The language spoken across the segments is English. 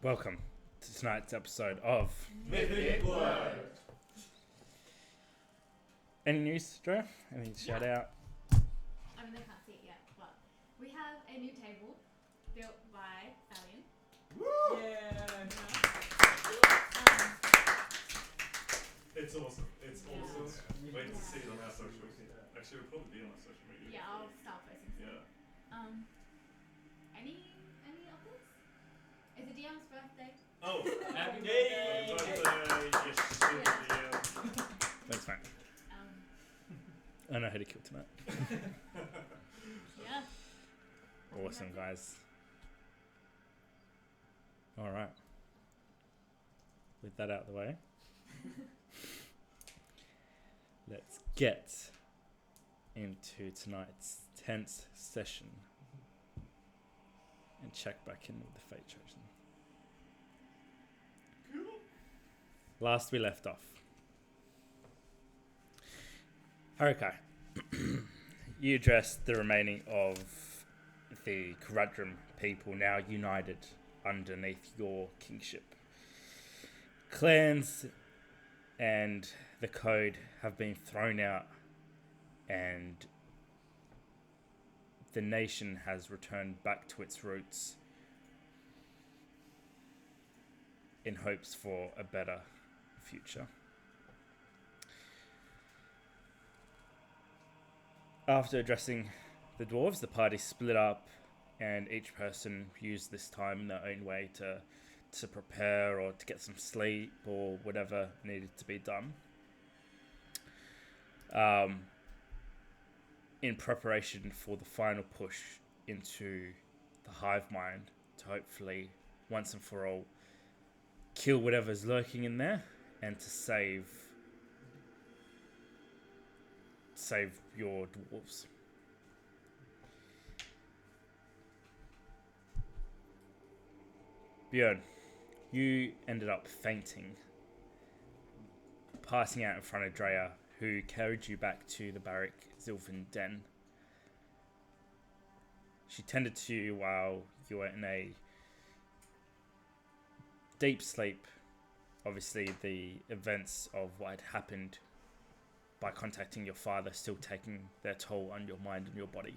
Welcome to tonight's episode of Mythic Wyrd. Any news, Joe? Any shout out? I mean, they can't see it yet, but we have a new table built by Alien. Woo! Yeah. It's awesome. It's Yeah. awesome. Wait to Yeah. see it on our socials. Actually, it'll probably be on our social media. Yeah, I'll start posting soon. Yeah. Any others? It's the DM's birthday. Oh! Happy Happy birthday! birthday! Yes, Yeah. That's fine. I know how to kill tonight. Yeah. Awesome, guys. Alright. With that out of the way, let's get into tonight's 10th session and check back in with the Fate Chosen. Last we left off. Okay. You addressed the remaining of the Karadrim people now united underneath your kingship. Clans and the code have been thrown out, and the nation has returned back to its roots in hopes for a better future. After addressing the dwarves, the party split up, and each person used this time in their own way to prepare or to get some sleep or whatever needed to be done. In preparation for the final push into the hive mind to hopefully, once and for all, kill whatever's lurking in there and to save your dwarves. Björn, you ended up fainting, passing out in front of Drea, who carried you back to the barrack Zilfin Den. She tended to you while you were in a deep sleep. Obviously, the events of what had happened by contacting your father still taking their toll on your mind and your body.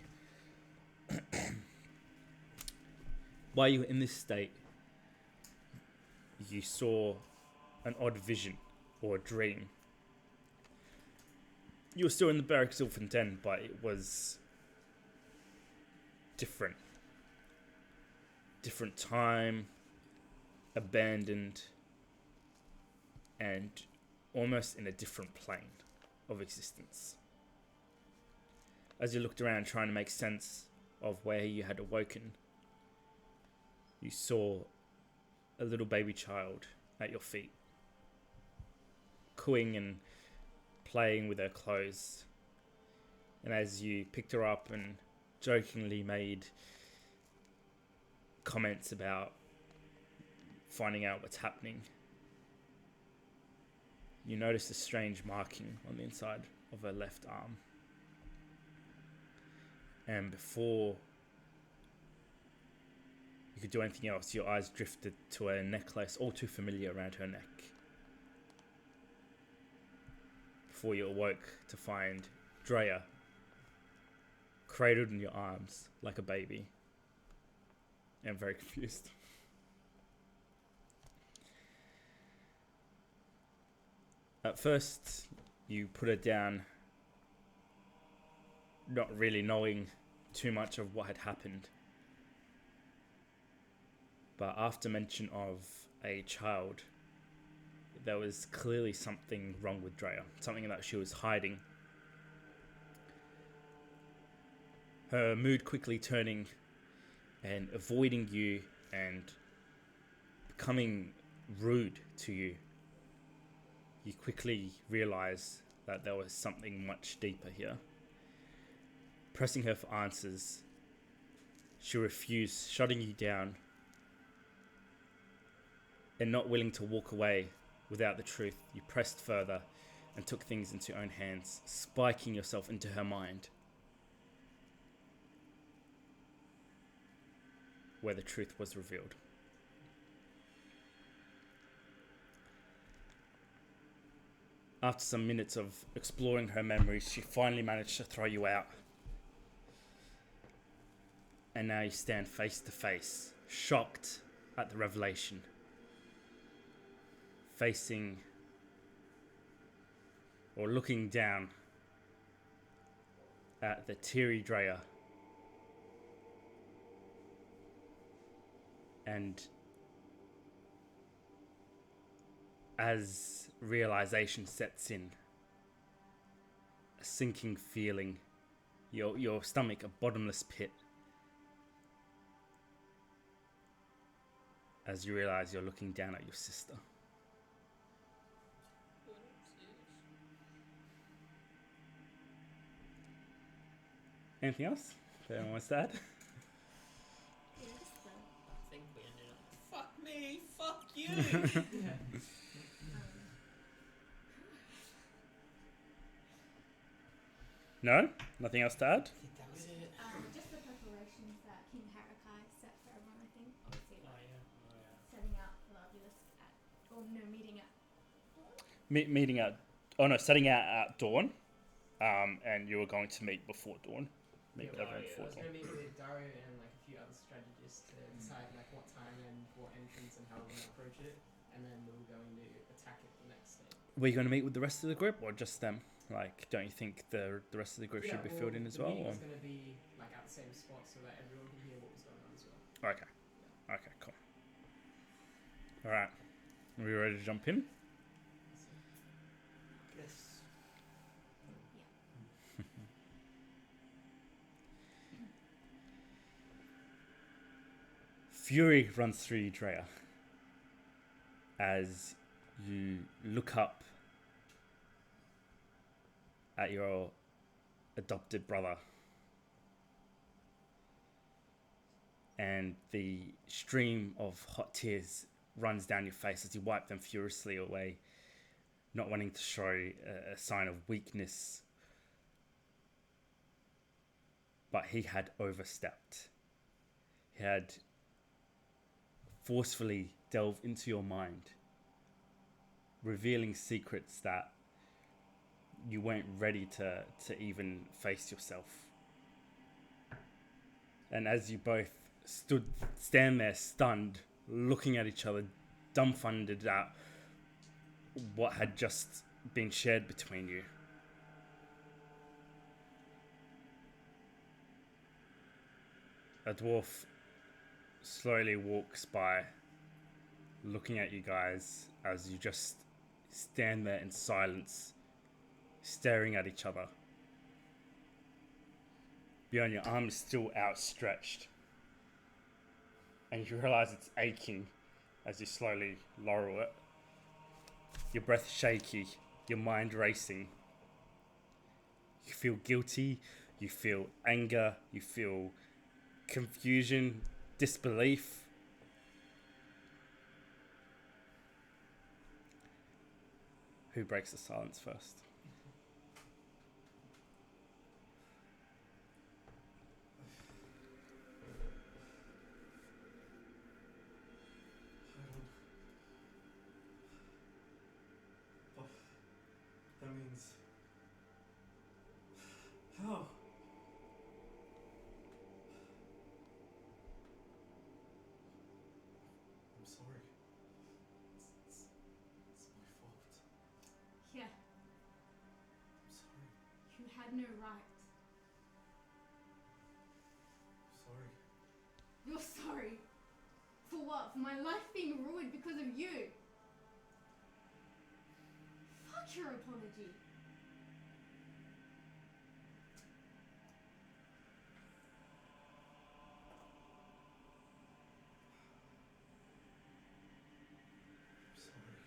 While you were in this state, you saw an odd vision or a dream. You were still in the barracks Zilfin Den, but it was different. Different time, abandoned, and almost in a different plane of existence. As you looked around trying to make sense of where you had awoken, you saw a little baby child at your feet, cooing and playing with her clothes. And as you picked her up and jokingly made comments about finding out what's happening, you noticed a strange marking on the inside of her left arm. And before you could do anything else, your eyes drifted to a necklace all too familiar around her neck. Before you awoke to find Drea cradled in your arms like a baby and very confused. At first, you put her down, not really knowing too much of what had happened. But after mention of a child, there was clearly something wrong with Drea, something that she was hiding. Her mood quickly turning and avoiding you and becoming rude to you. You quickly realize that there was something much deeper here. Pressing her for answers, she refused, shutting you down, and not willing to walk away without the truth. You pressed further and took things into your own hands, spiking yourself into her mind, where the truth was revealed. After some minutes of exploring her memories, she finally managed to throw you out. And now you stand face to face, shocked at the revelation. Facing or looking down at the teary Drea. And as realization sets in, a sinking feeling, your stomach a bottomless pit, as you realize you're looking down at your sister. Anything else that anyone wants to add? Yeah, just the, I think we ended up. Fuck me, fuck you. Yeah. No? Nothing else to add? I think that was it. just the preparations that King Harakai set for everyone, I think. Obviously, Oh like yeah. setting out the obelisk at, or no, meeting at Meeting at, setting out at dawn, and you were going to meet before dawn. Meet with everyone I before was dawn. going to meet with Dario and like a few other strategists to decide like what time and what entrance and how we're going to approach it, and then we were going to attack it the next day. Were you going to meet with the rest of the group or just them? Like, don't you think the rest of the group should be filled in as well? The meeting Or? was going to be like at the same spot so that everyone can hear what was going on as well. Okay. Okay, cool. Alright. Are we ready to jump in? Yes. Fury runs through you, Drea, as you look up at your adopted brother, and the stream of hot tears runs down your face as you wipe them furiously away, not wanting to show a sign of weakness. But he had overstepped. He had forcefully delved into your mind, revealing secrets that you weren't ready to even face yourself. And as you both stand there stunned, looking at each other, dumbfounded at what had just been shared between you, a dwarf slowly walks by, looking at you guys as you just stand there in silence, staring at each other. Bjorn, your arm is still outstretched, and you realize it's aching as you slowly lower it. Your breath shaky, your mind racing. You feel guilty, you feel anger, you feel confusion, disbelief. Who breaks the silence first? That means. How? I'm sorry. It's my fault. yeah. I'm sorry. You had no right. Sorry. You're sorry. For what? For my life being ruined because of you. Fuck your apology. I'm sorry.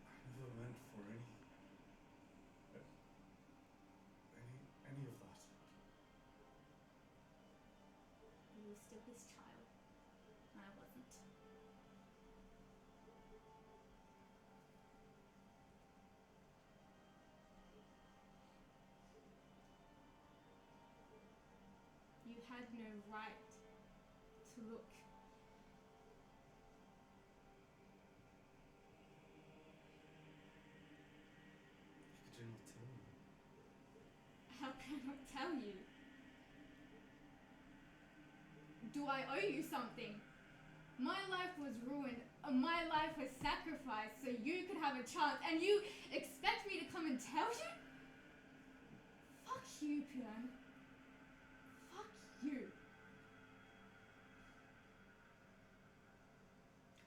I never meant for any of that. You were still his child. I wasn't. You had no right to look do I owe you something? My life was ruined. My life was sacrificed so you could have a chance, and you expect me to come and tell you? Fuck you, Pion. Fuck you.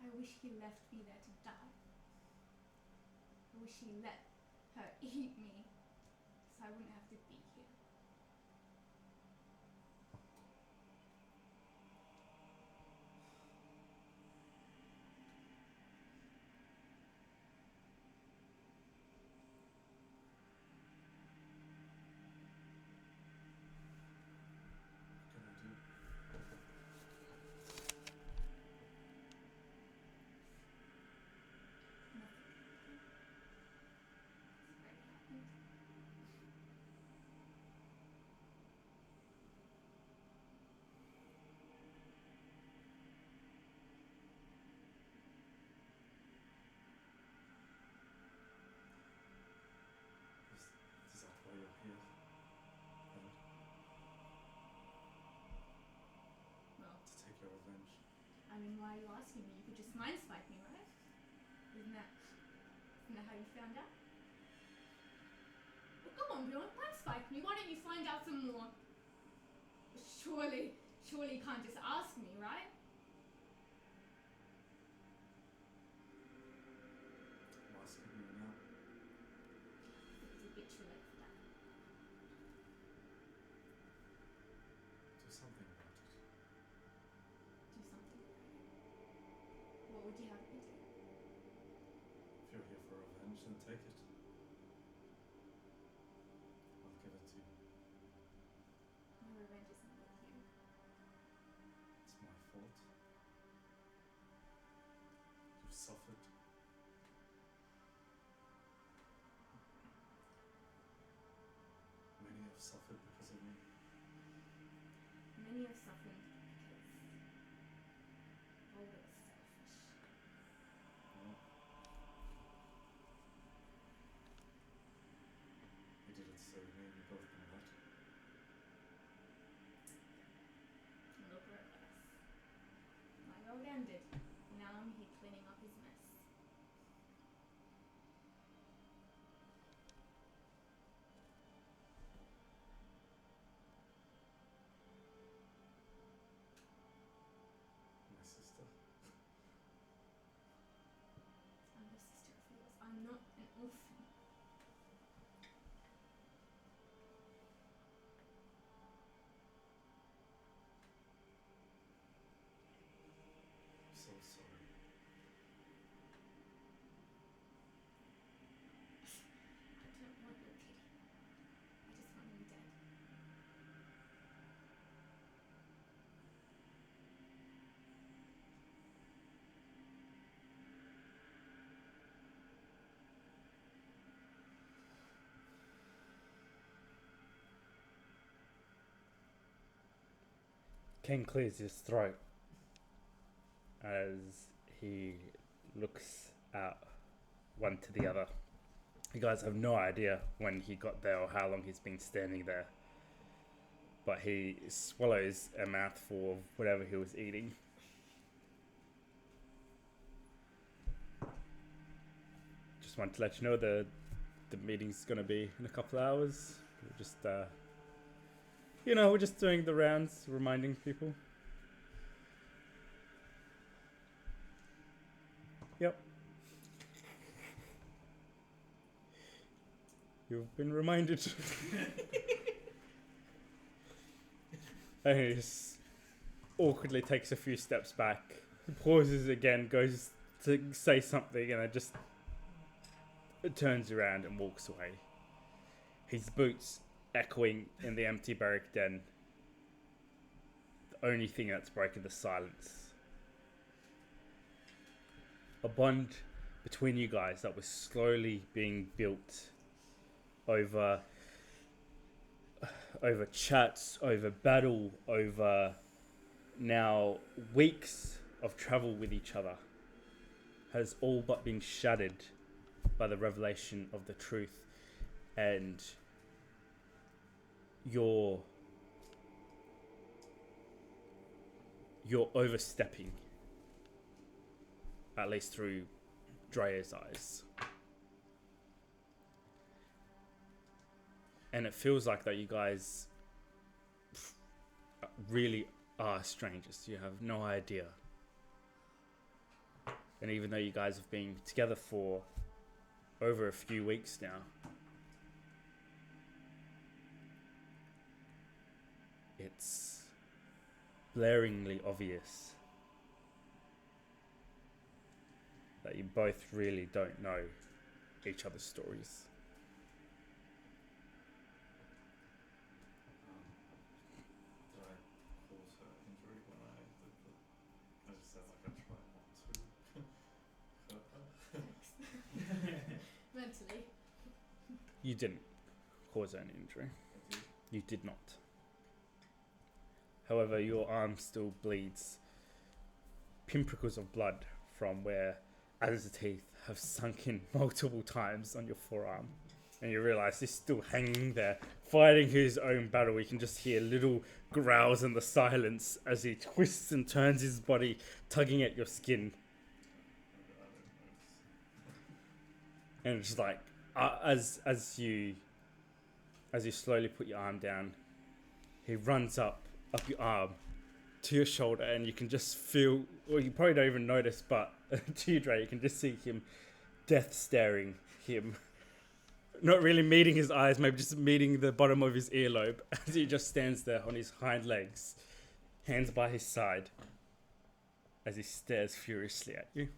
I wish he left me there to die. I wish he let her eat me so I wouldn't have to be here. What can I do? Is that why you're here? And Well, to take your revenge? I mean, why are you asking me? You could just mind spike me, right? Isn't that how you found out? Well, come on, Bjorn, mind spike me. Why don't you find out some more? Surely you can't just ask me, right? I'm asking you now. It was a bit too late for that. Do something about it. Do something. What would you have me do? If you're here for revenge, then take it. I'll give it to you. My revenge isn't with you. It's my fault. You've suffered. Many have suffered because of me. Many have suffered because all were selfish. No. You did it to save me, and you both know that. Look where it was. My road ended. Now I'm here cleaning up his mess. My sister. I'm the sister of yours. I'm not an orphan. I'm so sorry. I don't want your pity. I just want him dead. Ken clears his throat as he looks out one to the other. You guys have no idea when he got there or how long he's been standing there. But he swallows a mouthful of whatever he was eating. Just wanted to let you know the meeting's going to be in a couple of hours. We're just, we're just doing the rounds, reminding people. Yep. You've been reminded. And he just awkwardly takes a few steps back, pauses again, goes to say something, and then just turns around and walks away. His boots echoing in the empty barrack den. The only thing that's broken the silence. A bond between you guys that was slowly being built over chats, over battle, over now weeks of travel with each other has all but been shattered by the revelation of the truth, and you're overstepping, at least through Drea's eyes. And it feels like that you guys really are strangers. You have no idea. And even though you guys have been together for over a few weeks now, it's blaringly obvious that you both really don't know each other's stories. Did I cause her injury when I did the... I just said like I try not to hurt her. Mentally. You didn't cause any injury. I did. You did not. However, your arm still bleeds pinpricks of blood from where Adam's teeth have sunk in multiple times on your forearm. And you realise he's still hanging there, fighting his own battle. You can just hear little growls in the silence as he twists and turns his body, tugging at your skin. I don't notice. And it's just like, as you slowly put your arm down, he runs up your arm to your shoulder, and you can just feel, or you probably don't even notice, but to you, Dre, you can just see him death staring him. Not really meeting his eyes, maybe just meeting the bottom of his earlobe as he just stands there on his hind legs, hands by his side, as he stares furiously at you.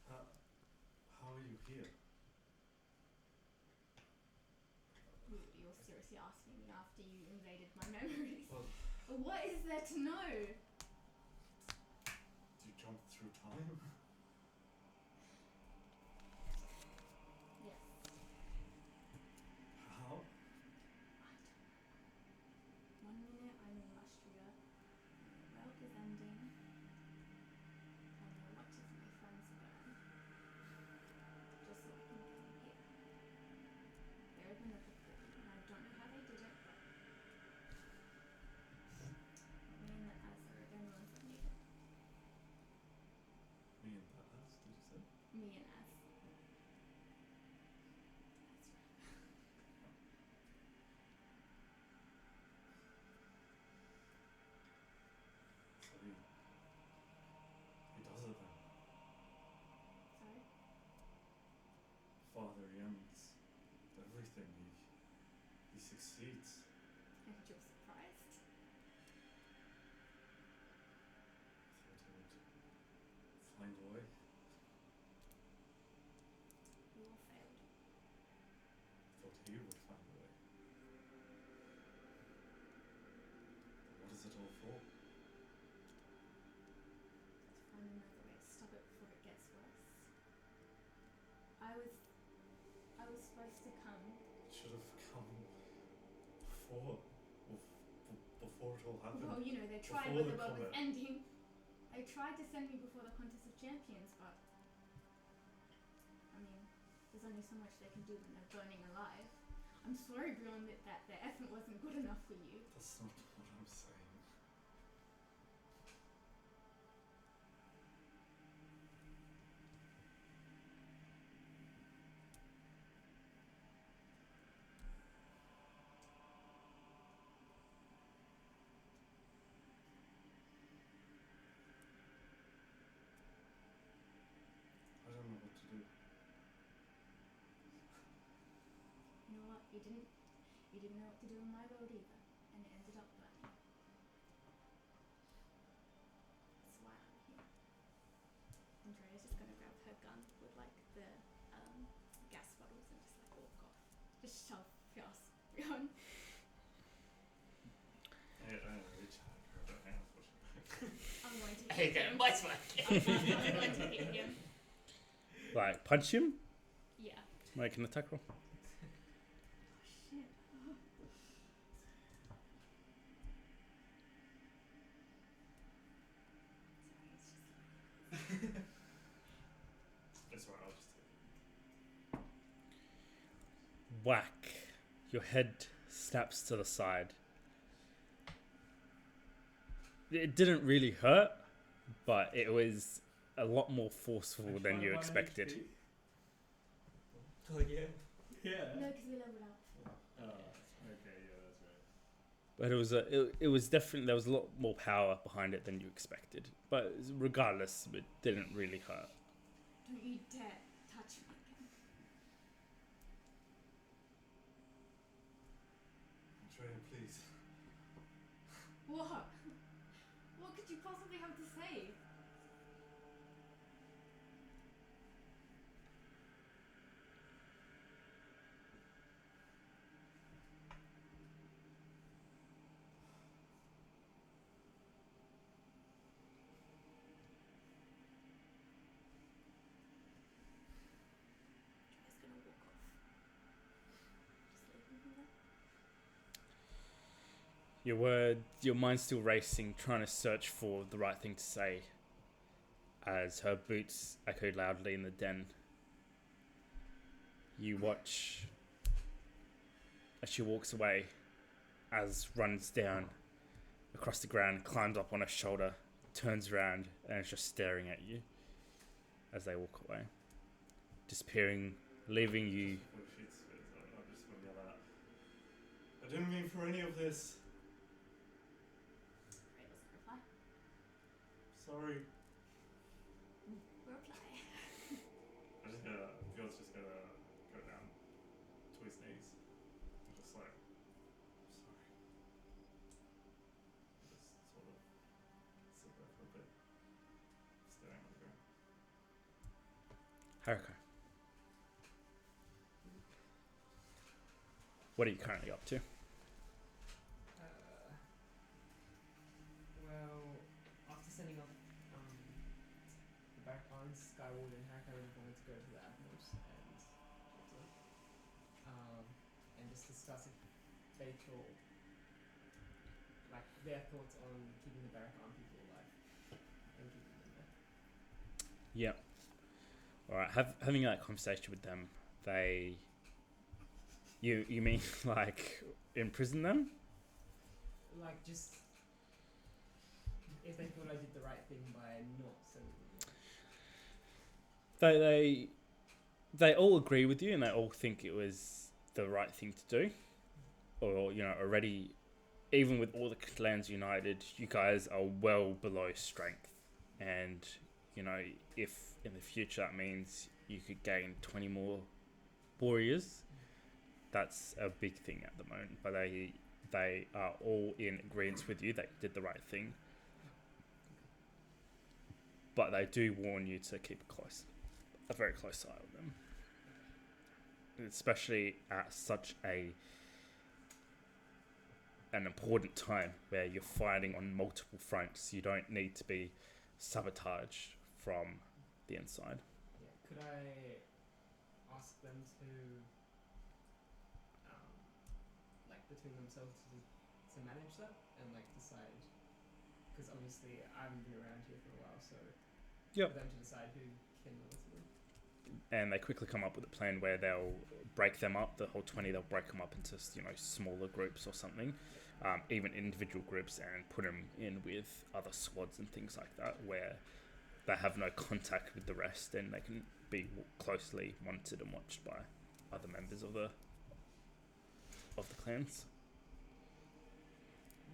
How are you here? You're seriously asking me after you invaded my memories. Well, What is there to know? did you jump through time? Yes. How? One minute I'm in Austria. The world is ending. And you're watching my friends burn. Just so I can come here. There have been other people, and I don't know how they did it, but me and the Az are the only ones that made it. Me and that ass, did you say? Me and Az. So he does it then. Sorry? Father, he ends everything. He succeeds. And you're surprised? Thought he would find a way. We all failed. Thought he would find a way. But what is it all for? To find another way to stop it before it gets worse. I was supposed to come. It should have come before. Before it all happened. Well, you know, they tried Before when the the world was comet. ending. They tried to send me before the Contest of Champions, but I mean, there's only so much they can do when they're burning alive. I'm sorry, Bjorn, that their effort wasn't good enough for you. That's not what I'm saying. I don't know what to do. You know what? You didn't know what to do in my world either, and it ended up burning. That's why I'm here. Andrea's just gonna grab her gun with like the gas bottles and just like walk off. Just shove Fios Bjorn. I reach out and grab her hand, unfortunately. I'm going to Hey, hit get him. him, bites back. I'm going to hit him. Like, punch him, Yeah. make an attack roll. Shit. It's alright, I'll just take it. Whack. Your head snaps to the side. it didn't really hurt, but it was a lot more forceful I than tried you 1 expected. HP. Oh yeah. Yeah. No, because we leveled up. Oh, okay, yeah, that's right. But it was definitely, there was a lot more power behind it than you expected. But regardless, it didn't really hurt. Don't you dare touch me again. Andrea, please. What? What could you possibly have to say? Just gonna walk off. Just leave him there. Your mind's still racing, trying to search for the right thing to say, as her boots echoed loudly in the den. You watch as she walks away, as runs down across the ground, climbs up on her shoulder, turns around, and is just staring at you as they walk away, disappearing, leaving you. Before she spits, I'm just gonna yell out. I didn't mean for any of this. Right, let's reply. Sorry. Reply. Bjorn's just gonna go down to his knees. Just like, sorry. Just sort of sit there for a bit, staring at the ground. Haruka, what are you currently up to? Well, after sending off the Barrack Skyward and Hack, I really wanted to go to the Admirals and talk to them. And just discuss if they thought, like, their thoughts on keeping the Barrack people alive and keeping them there. Yeah. All right. Having that conversation with them, they. You mean like imprison them? Like, just if they thought I did the right thing by not sending them there. They all agree with you, and they all think it was the right thing to do. Or already, even with all the clans united, you guys are well below strength, and if in the future that means you could gain 20 more warriors, that's a big thing at the moment. But they are all in agreement with you that you did the right thing. But they do warn you to keep a very close eye on them, especially at such an important time where you're fighting on multiple fronts. You don't need to be sabotaged from the inside. Yeah. Could I ask them to, like, between themselves to manage that and like decide? Because obviously I haven't been around here for a while, so Yep. for them to decide who can listen to them. And they quickly come up with a plan where they'll break them up. The whole 20, they'll break them up into smaller groups or something, even individual groups, and put them in with other squads and things like that, where they have no contact with the rest, and they can be closely monitored and watched by other members of the clans.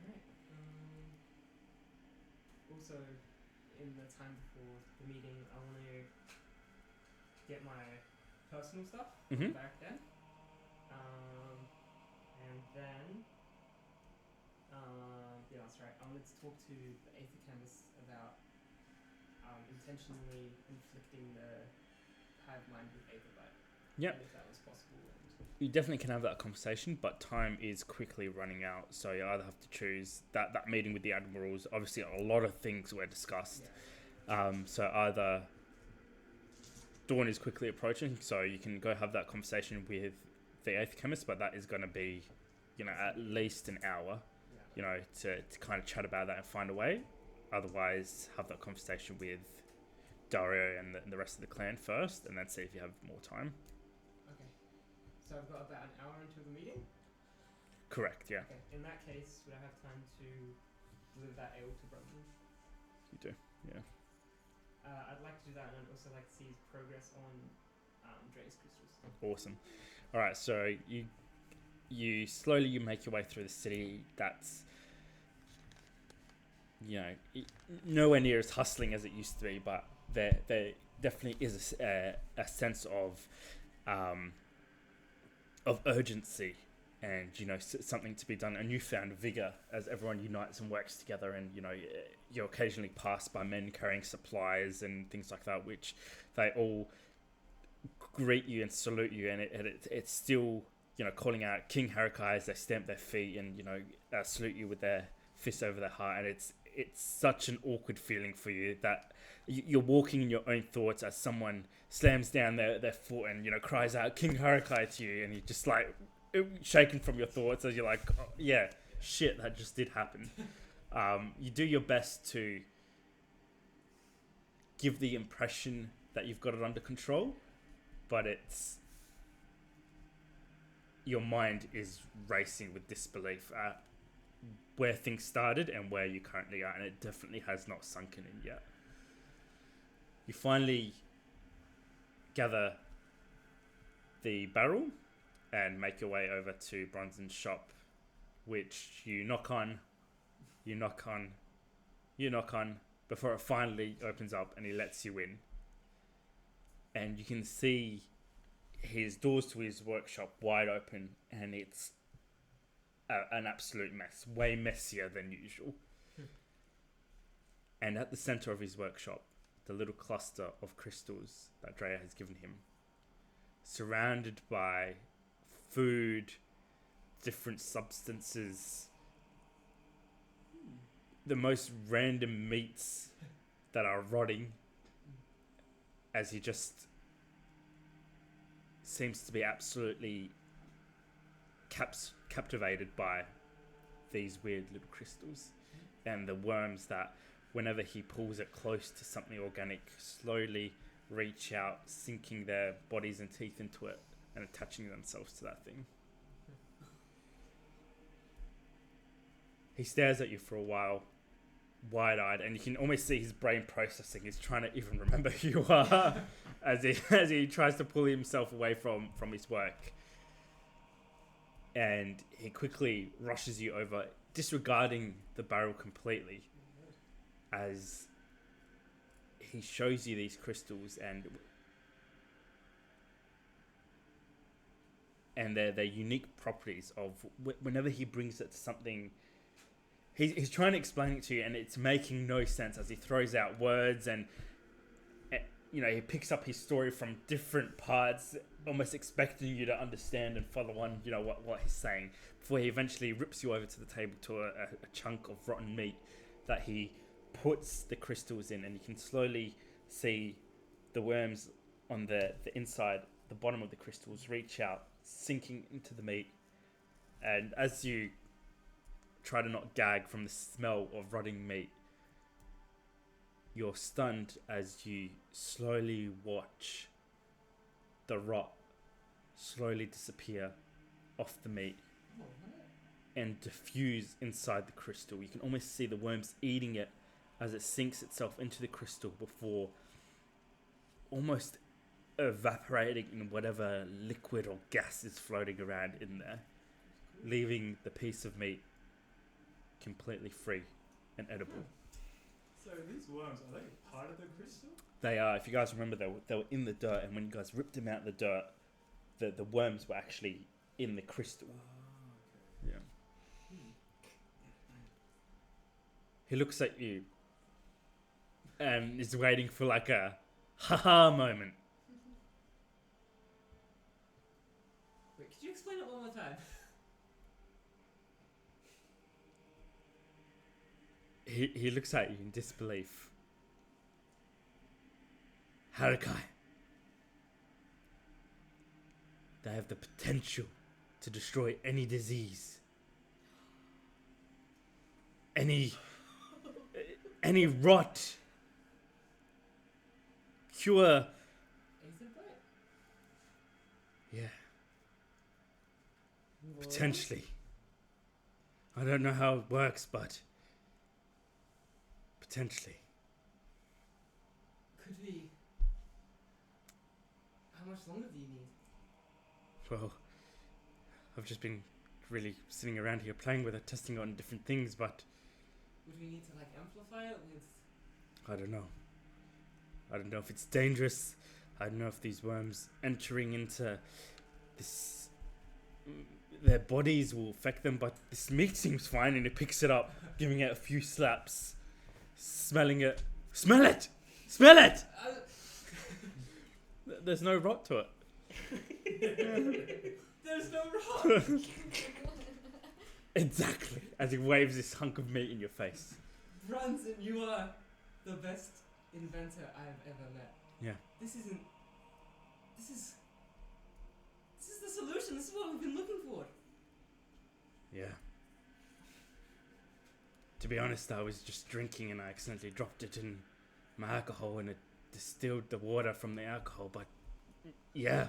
Alright. Also, in the time before the meeting, I want to get my personal stuff Mhm. back then. And then, yeah, that's right. I wanted to talk to the Aether Canvas about intentionally inflicting the hive mind with Aether Bite. Yep. And if that was possible. And You definitely can have that conversation, but time is quickly running out. So you either have to choose that meeting with the admirals. Obviously, a lot of things were discussed. So either dawn is quickly approaching, so you can go have that conversation with the eighth chemist, but that is going to be, at least an hour, to kind of chat about that and find a way. Otherwise, have that conversation with Dario and the rest of the clan first, and then see if you have more time. Okay. So I've got about an hour until the meeting? Correct, yeah. Okay. In that case, would I have time to deliver that ale to Brunson. You do, yeah. I'd like to do that, and I'd also like to see his progress on Dre's crystals. Awesome. All right, so you slowly make your way through the city. That's, you know, nowhere near as hustling as it used to be, but there definitely is a sense of urgency and, you know, something to be done, a newfound vigor as everyone unites and works together. And, you know, you're occasionally passed by men carrying supplies and things like that, which they all greet you and salute you, and it's still, you know, calling out King Harakai as they stamp their feet and, you know, salute you with their fists over their heart. And it's such an awkward feeling for you that you're walking in your own thoughts as someone slams down their foot and, you know, cries out King Harakai to you, and you're just like shaken from your thoughts as you're like, oh, yeah, shit, that just did happen. You do your best to give the impression that you've got it under control, but it's, your mind is racing with disbelief at where things started and where you currently are, and it definitely has not sunken in yet. You finally gather the barrel and make your way over to Brunson's shop, which you knock on before it finally opens up and he lets you in. And you can see his doors to his workshop wide open, and it's an absolute mess, way messier than usual. And at the center of his workshop, the little cluster of crystals that Drea has given him, surrounded by food, different substances, the most random meats that are rotting, as he just seems to be absolutely captivated by these weird little crystals, and the worms that, whenever he pulls it close to something organic, slowly reach out, sinking their bodies and teeth into it and attaching themselves to that thing. He stares at you for a while, wide-eyed, and you can almost see his brain processing. He's trying to even remember who you are as he tries to pull himself away from his work. And he quickly rushes you over, disregarding the barrel completely, as he shows you these crystals and their unique properties of whenever he brings it to something. He's trying to explain it to you, and it's making no sense as he throws out words and you know, he picks up his story from different parts, almost expecting you to understand and follow on, you know, what he's saying, before he eventually rips you over to the table to a chunk of rotten meat that he puts the crystals in, and you can slowly see the worms on the inside, the bottom of the crystals, reach out, sinking into the meat. And as you try to not gag from the smell of rotting meat, you're stunned as you slowly watch the rot slowly disappear off the meat and diffuse inside the crystal. You can almost see the worms eating it as it sinks itself into the crystal before almost evaporating in whatever liquid or gas is floating around in there, leaving the piece of meat completely free and edible. So these worms, are they part of the crystal? They are. If you guys remember, they were in the dirt, and when you guys ripped them out of the dirt, the worms were actually in the crystal. Oh, okay. Yeah. He looks at you and is waiting for like a haha moment. Wait, could you explain it one more time? He looks at you in disbelief. Harakai. They have the potential to destroy any disease. Any rot. Cure. Yeah. Potentially. I don't know how it works, but Potentially. Could we... How much longer do you need? Well, I've just been really sitting around here playing with it, testing it on different things, but Would we need to like amplify it with... I don't know. I don't know if it's dangerous. I don't know if these worms entering into this, their bodies will affect them, but this meat seems fine, and he picks it up, giving it a few slaps, smelling it. Smell it! Smell it! There's no rot to it. There's no rot! Exactly. As he waves this hunk of meat in your face. Brunson, you are the best inventor I've ever met. Yeah. This is the solution. This is what we've been looking for. Yeah. To be honest, I was just drinking and I accidentally dropped it in my alcohol and it distilled the water from the alcohol, but yeah,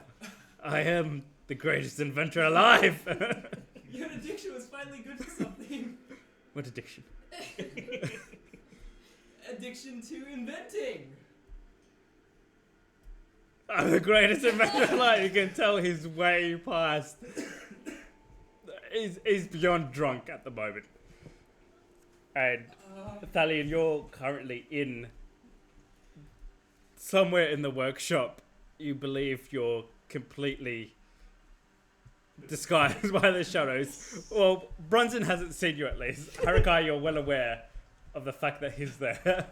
I am the greatest inventor alive. Your addiction was finally good for something. What addiction? Addiction to inventing. I'm the greatest inventor alive. You can tell he's way past. He's beyond drunk at the moment. And Thalian, you're currently in somewhere in the workshop. You believe you're completely disguised by the shadows. Well, Brunson hasn't seen you at least. Harakai, you're well aware of the fact that he's there.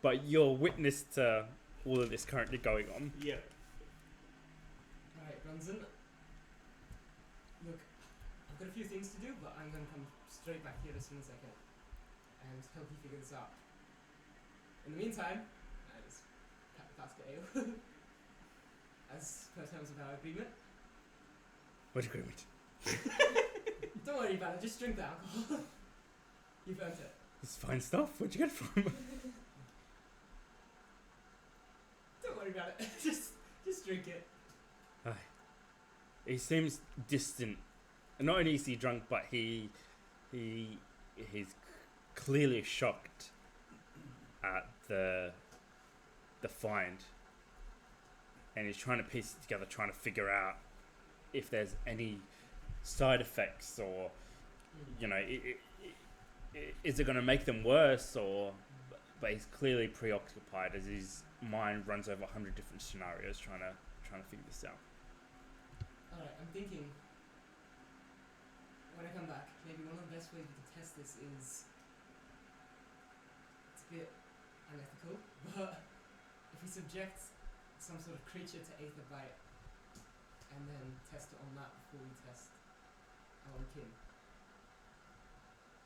But you're witness to all of this currently going on. Yeah. Alright, Brunson. Look, I've got a few things to do, but I'm gonna come straight back here as soon as I can and help you figure this out. In the meantime, I just pat the flask of ale. As per terms of our agreement. What agreement? Don't worry about it, just drink the alcohol. You've earned it. It's fine stuff. Where'd you get it from? Don't worry about it. just drink it. He seems distant. And not only is he drunk, but he's clearly shocked at the find. And he's trying to piece it together, trying to figure out if there's any side effects or, you know, is it going to make them worse or... But he's clearly preoccupied as his mind runs over 100 different scenarios trying to figure this out. Alright, I'm thinking when I come back, maybe one of the best ways we can test this is it's a bit unethical, but if we subject some sort of creature to aether bite and then test it on that before we test our own kin.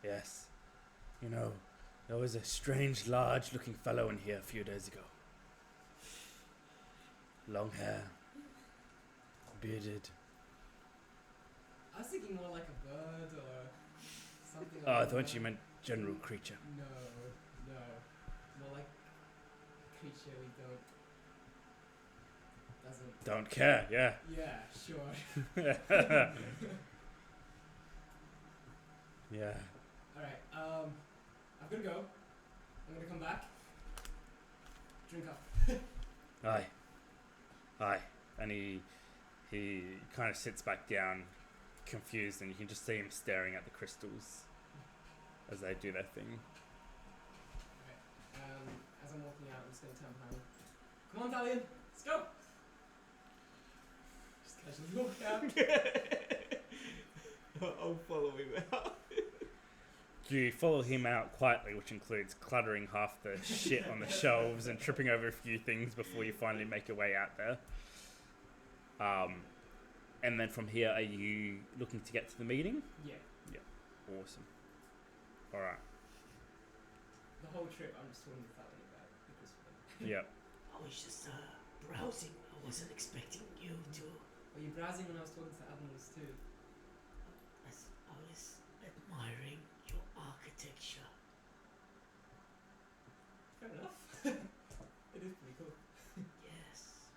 Yes. You know, there was a strange, large-looking fellow in here a few days ago. Long hair. Bearded. I was thinking more like a bird or something Oh, I like thought that. you meant general creature. No. More like a creature we doesn't... Don't care, yeah. Yeah, sure. Yeah. Alright, I'm gonna go. I'm gonna come back. Drink up. Aye. And he kind of sits back down, confused, and you can just see him staring at the crystals as they do their thing. Alright, as I'm walking out, I'm just gonna tell him, come on, Dalian, let's go! Just casually walk out. I'll follow him out. You follow him out quietly, which includes cluttering half the shit on the shelves and tripping over a few things before you finally make your way out there. And then from here, are you looking to get to the meeting? Yeah. Awesome. Alright. The whole trip, I'm just talking to Dalian about it because Yep. I was just browsing. I wasn't expecting you to. were you browsing when I was talking to Admirals too? I was admiring your architecture. Fair enough. It is pretty cool. Yes.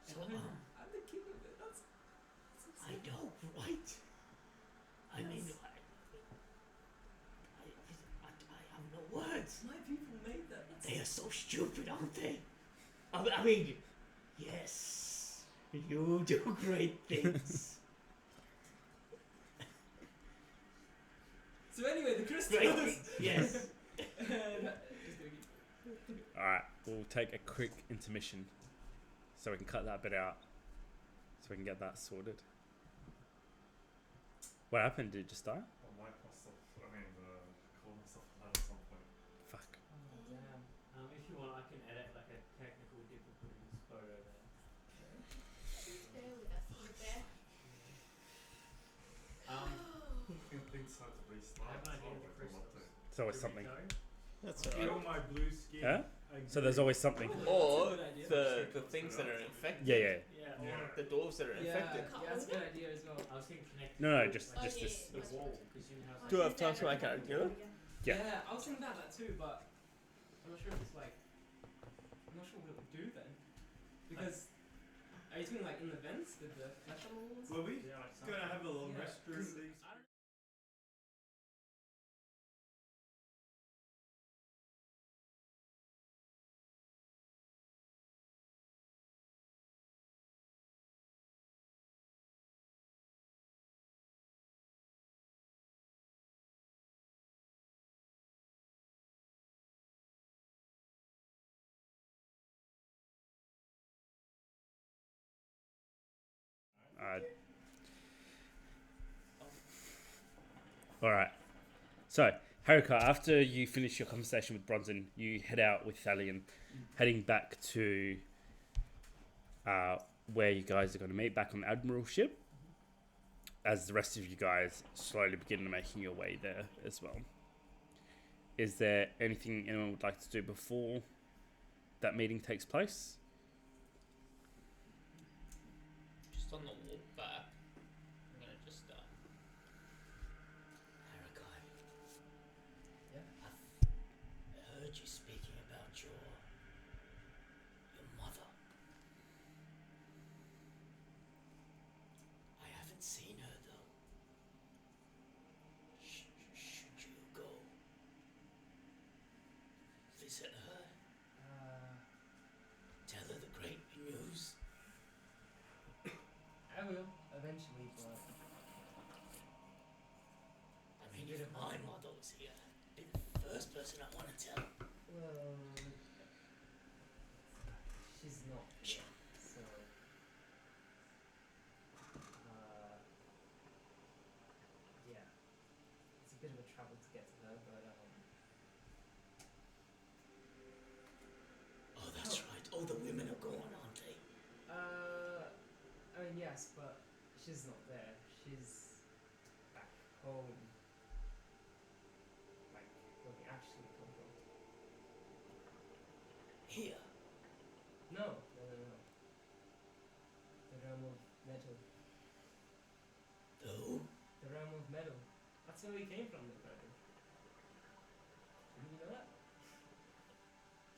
And So I'm the king of it. That's I know, right? I mean, Yes. I have no words. stupid, aren't they? I mean, yes, you do great things. So anyway, the crystals. Great things, yes. Just joking. Alright, we'll take a quick intermission so we can cut that bit out so we can get that sorted. What happened? Did it just die? I'll wipe myself. I mean, call myself out at some point. Fuck. Oh, damn. If you want, I can edit like a technical difficulties photo there. Bear with us, you bear. Things had to I restart. have an idea so for I'll crystals. wait It's always Do we something. know? That's Feel alright. my blue skin. Huh? So there's always something. Or That's a good idea. the things that are infected. Yeah. Yeah. Yeah. The dwarves that are infected. Yeah, that's a good idea as well. I was thinking connect. No, just Oh, just yeah, this. the wall because you have. Do I have time for my character? Yeah. I was thinking about that too, but I'm not sure if it's like. I'm not sure what it would do then. Because. Are you talking like in the vents with the flesh on the walls? Were we Yeah, like gonna have a long Yeah, rest during 'cause these? I don't All right. So, Haruka, after you finish your conversation with Bronson, you head out with Thalion, heading back to where you guys are going to meet, back on the Admiral ship, as the rest of you guys slowly begin making your way there as well. Is there anything anyone would like to do before that meeting takes place? Just on the walk back, I'm gonna just Harakai, Yeah. I've heard you speaking about your mother. I haven't seen her though. Should you go visit her? Tell her the great news? I will eventually, but I mean, if my mother was here, be the first person I want to tell. well, she's not. Sure. So, yeah, it's a bit of a travel to get to her, but Oh, that's right. All the women are gone, aren't they? I mean yes, but she's not there. She's back home. Like where we actually come from. Here. No. The realm of metal. The who? The realm of metal. That's where we came from, apparently. Didn't you know that?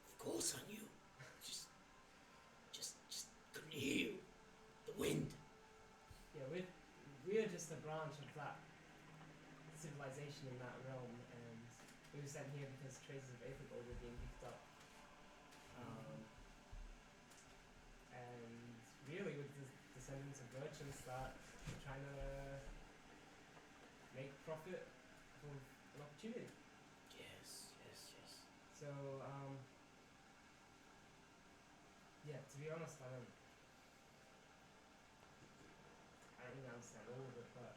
Of course I knew. Just couldn't hear you. The wind. Yeah, we're just a branch of that civilization in that realm, and we were sent here because traces of Aether Gold were being picked up. And really, with the descendants of merchants that are trying to make profit from an opportunity. Yes. So, yeah, to be honest, I don't really understand all of it, but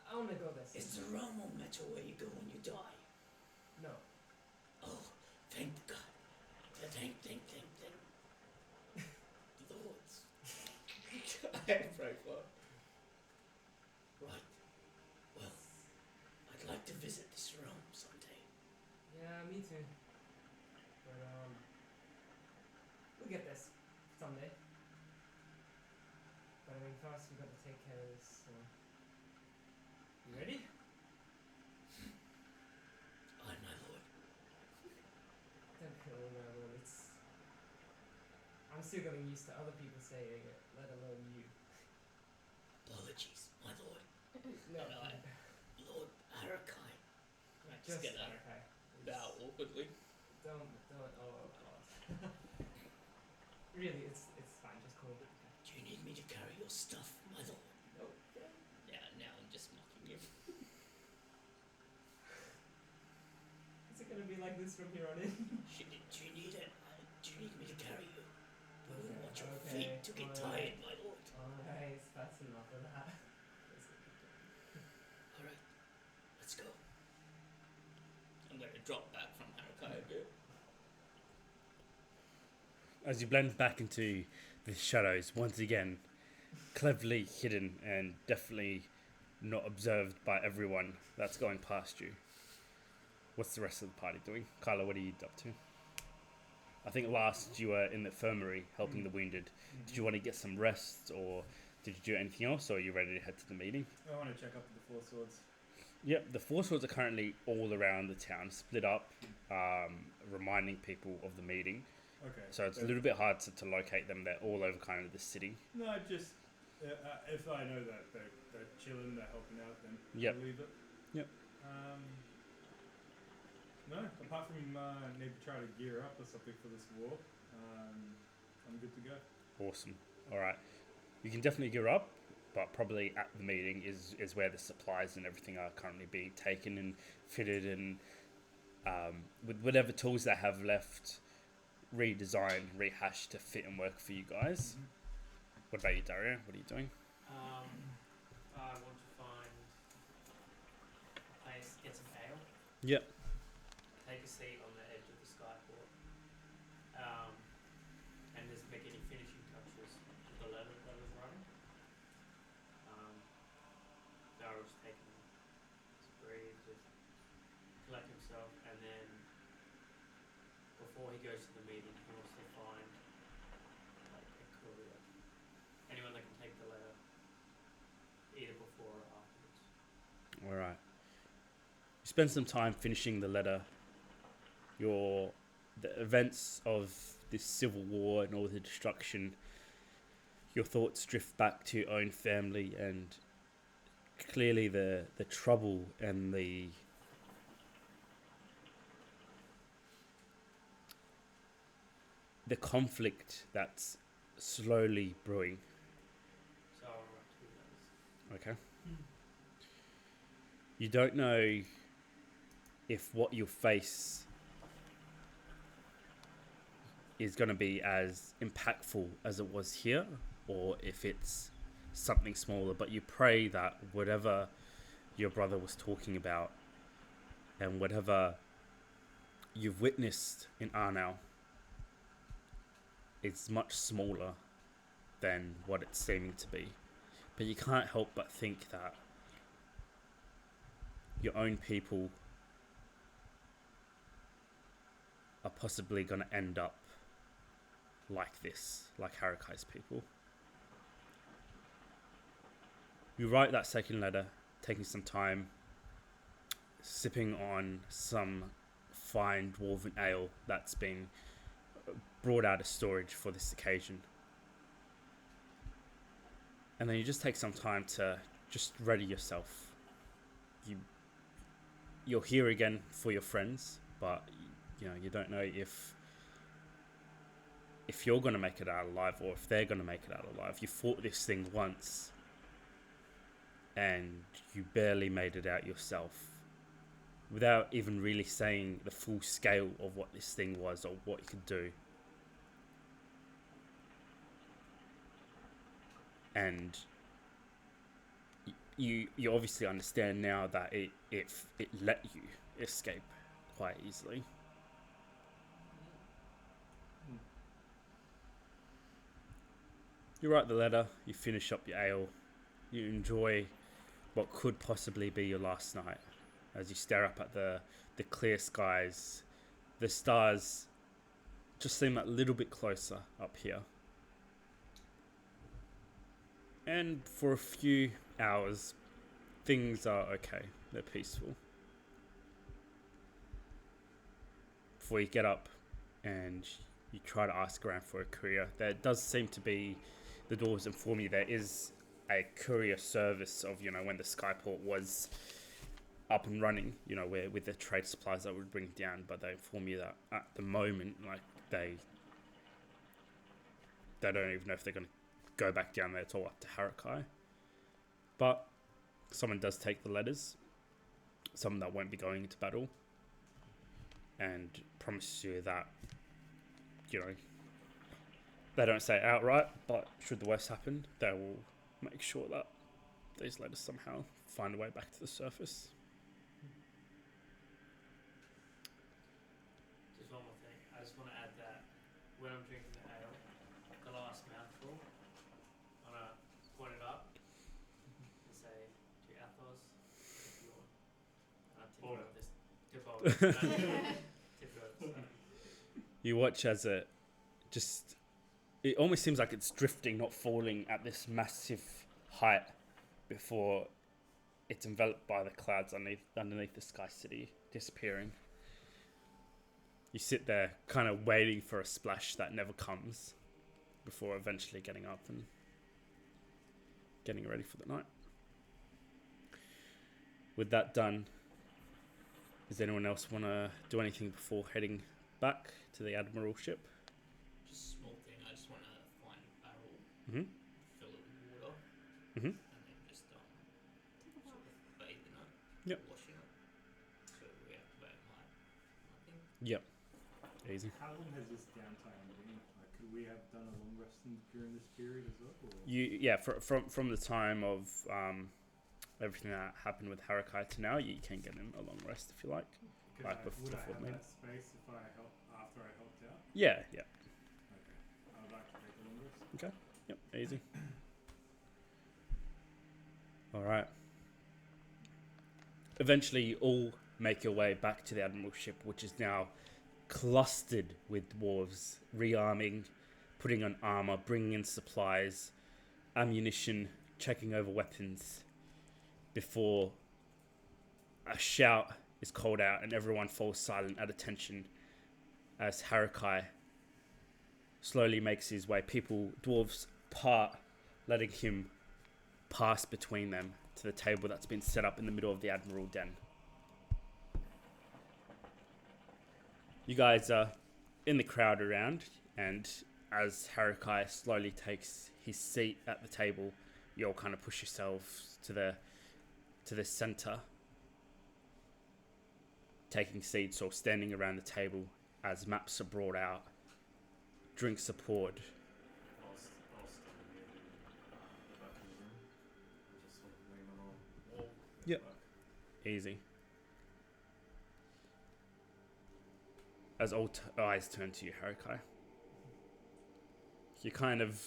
I want to go there. Is the realm of metal where you go when you die? No. Oh, thank God. Thank. Lords. Right. Well, I'd like to visit this realm someday. Yeah, me too. But we'll get this someday. But I mean, first we got to take care of this. You ready? Aye, my lord. Don't kill me, man. I'm still getting used to other people saying it, let alone you. Apologies, my lord. No, Lord Harakai. Right, just get that. okay. Bow awkwardly. Don't. Oh. Really, it's fine. Just call it. Do you need me to carry your stuff, my lord? No. Now I'm just mocking you. Is it gonna be like this from here on in? Do you need it? Do you need me to carry you? I wouldn't want your Okay, feet to get alright. tired, my lord. Alright, that's enough of that. Alright, let's go. I'm going to drop back from Harakai a bit. As you blend back into the shadows, once again, cleverly hidden and definitely not observed by everyone that's going past you. What's the rest of the party doing? Kyla, what are you up to? I think last you were in the infirmary helping the wounded. Did you want to get some rest, or did you do anything else, or are you ready to head to the meeting? I want to check up the Four Swords. Yep, the Four Swords are currently all around the town, split up, reminding people of the meeting. Okay. So it's a little bit hard to locate them. They're all over kind of the city. No, just if I know that they're chilling, they're helping out, then Yep. I'll leave it. Yep. No, apart from need to try to gear up or something for this war, I'm good to go. Awesome. All right. You can definitely gear up, but probably at the meeting is where the supplies and everything are currently being taken and fitted, and with whatever tools they have left, redesigned, rehashed to fit and work for you guys. What about you, Dario? What are you doing? I want to find a place, get some ale, Yep. take a seat on the edge of the skyport, and just make any finishing touches to the letter that I was writing. Darryl's just taking a breathe, just collect himself, and then before he goes to the meeting, he wants to find like a courier, anyone that can take the letter, either before or afterwards. All right. You spend some time finishing the letter. The events of this civil war and all the destruction. Your thoughts drift back to your own family, and clearly the trouble and the conflict that's slowly brewing. So I'll write 2 letters. Okay. You don't know if what you'll face is going to be as impactful as it was here, or if it's something smaller, but you pray that whatever your brother was talking about and whatever you've witnessed in Arnau is much smaller than what it's seeming to be. But you can't help but think that your own people are possibly going to end up like this, like Harakai's people. You write that second letter, taking some time, sipping on some fine dwarven ale that's been brought out of storage for this occasion. And then you just take some time to just ready yourself. You're here again for your friends, but you don't know if you're going to make it out alive or if they're going to make it out alive. You fought this thing once and you barely made it out yourself without even really saying the full scale of what this thing was or what it could do. And you obviously understand now that it let you escape quite easily. You write the letter, you finish up your ale, you enjoy what could possibly be your last night as you stare up at the clear skies. The stars just seem a little bit closer up here. And for a few hours, things are okay. They're peaceful. Before you get up and you try to ask around for a courier, there does seem to be, the dwarves inform you there is a courier service of, when the skyport was up and running, you know, where with the trade supplies that would bring down, but they inform you that at the moment, like they don't even know if they're going to go back down there. It's all up to Harakai. But someone does take the letters, someone that won't be going into battle, and promises you that, you know, they don't say it outright, but should the worst happen, they will make sure that these letters somehow find a way back to the surface. Just one more thing. I just want to add that when I'm drinking the ale, the last mouthful, I'm going to point it up and say to Athos, if you want. Tip it over this. Tip over. Tip it over this. You watch as it just, it almost seems like it's drifting, not falling at this massive height before it's enveloped by the clouds underneath the sky city, disappearing. You sit there kind of waiting for a splash that never comes before eventually getting up and getting ready for the night. With that done, does anyone else want to do anything before heading back to the Admiral ship? Just a small thing. I just want to find a barrel, Mm-hmm. fill it with water, Mm-hmm. and then just sort of bathe in it. Yep. Washing it. So reactivate my thing. Yep. Easy. How long has this downtime been? Like, could we have done a long rest during this period as well? Or? From the time of everything that happened with Harakai to now, you can get in a long rest if you like. Could Like would I before have me. that space if I after I helped out? Yeah. Okay. I would like to take a long rest. Yep. Easy. All right. Eventually, you all make your way back to the Admiral ship, which is now clustered with dwarves, rearming, putting on armor, bringing in supplies, ammunition, checking over weapons, before a shout is called out and everyone falls silent at attention as Harakai slowly makes his way. Dwarves part, letting him pass between them to the table that's been set up in the middle of the Admiral Den. You guys are in the crowd around, and as Harakai slowly takes his seat at the table, you all kind of push yourselves to the center, taking seats or standing around the table as maps are brought out, drinks are poured. I'll stand near the back of the room. Just sort of lean on a wall. Yep. Easy. As all eyes turn to you, Harakai, you kind of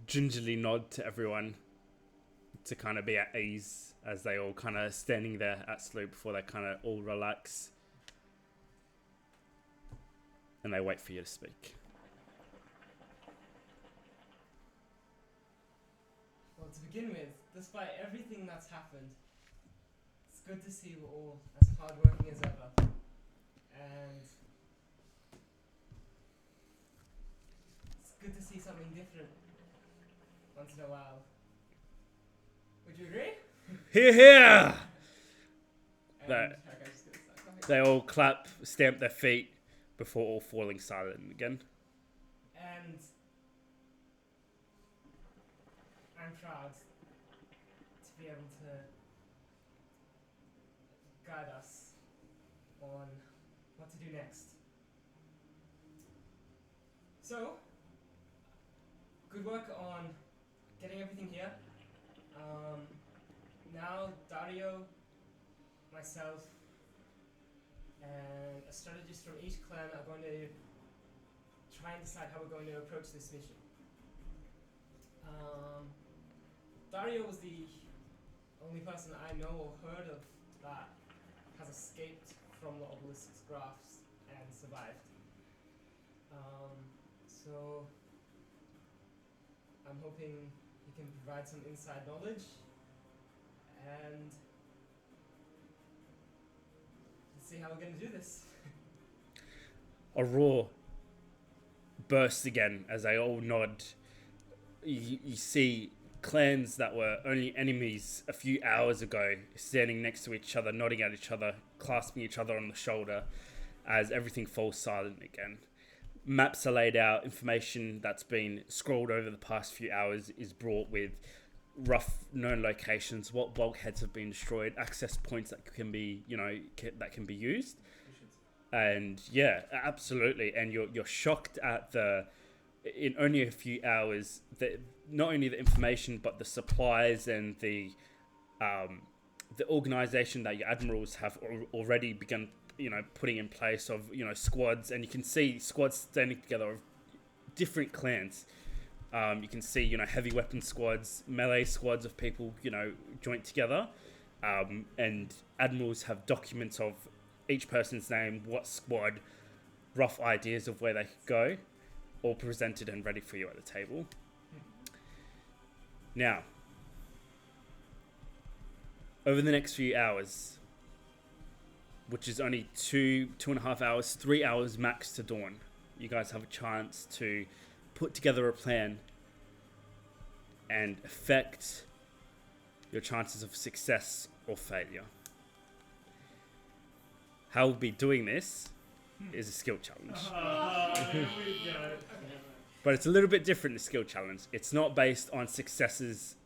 gingerly nod to everyone to kind of be at ease as they all kind of standing there at salute before they kind of all relax. And they wait for you to speak. Well, to begin with, despite everything that's happened, it's good to see we're all as hardworking as ever. And it's good to see something different once in a while. Would you agree? Hear, hear! And That- okay, just gonna start going. They all clap, stamp their feet before all falling silent again. And I'm proud to be able to guide us on what to do next. So, good work on getting everything here. Now Dario, myself, and a strategist from each clan are going to try and decide how we're going to approach this mission. Dario was the only person I know or heard of that has escaped from the obelisk's grasp and survived. So I'm hoping he can provide some inside knowledge, and let's see how we're going to do this. A roar bursts again as they all nod. You see clans that were only enemies a few hours ago standing next to each other, nodding at each other, clasping each other on the shoulder as everything falls silent again. Maps are laid out, information that's been scrolled over the past few hours is brought with rough known locations, what bulkheads have been destroyed, access points that can be, that can be used. And yeah, absolutely. And you're shocked at in only a few hours, not only the information, but the supplies and the organization that your admirals have already begun, putting in place of, squads. And you can see squads standing together of different clans. You can see, heavy weapon squads, melee squads of people, joined together. And admirals have documents of each person's name, what squad, rough ideas of where they could go, all presented and ready for you at the table. Now, over the next few hours, which is only 2.5 hours, 3 hours max to dawn, you guys have a chance to put together a plan and affect your chances of success or failure. How we'll be doing this is a skill challenge. There we go. But it's a little bit different, the skill challenge. It's not based on successes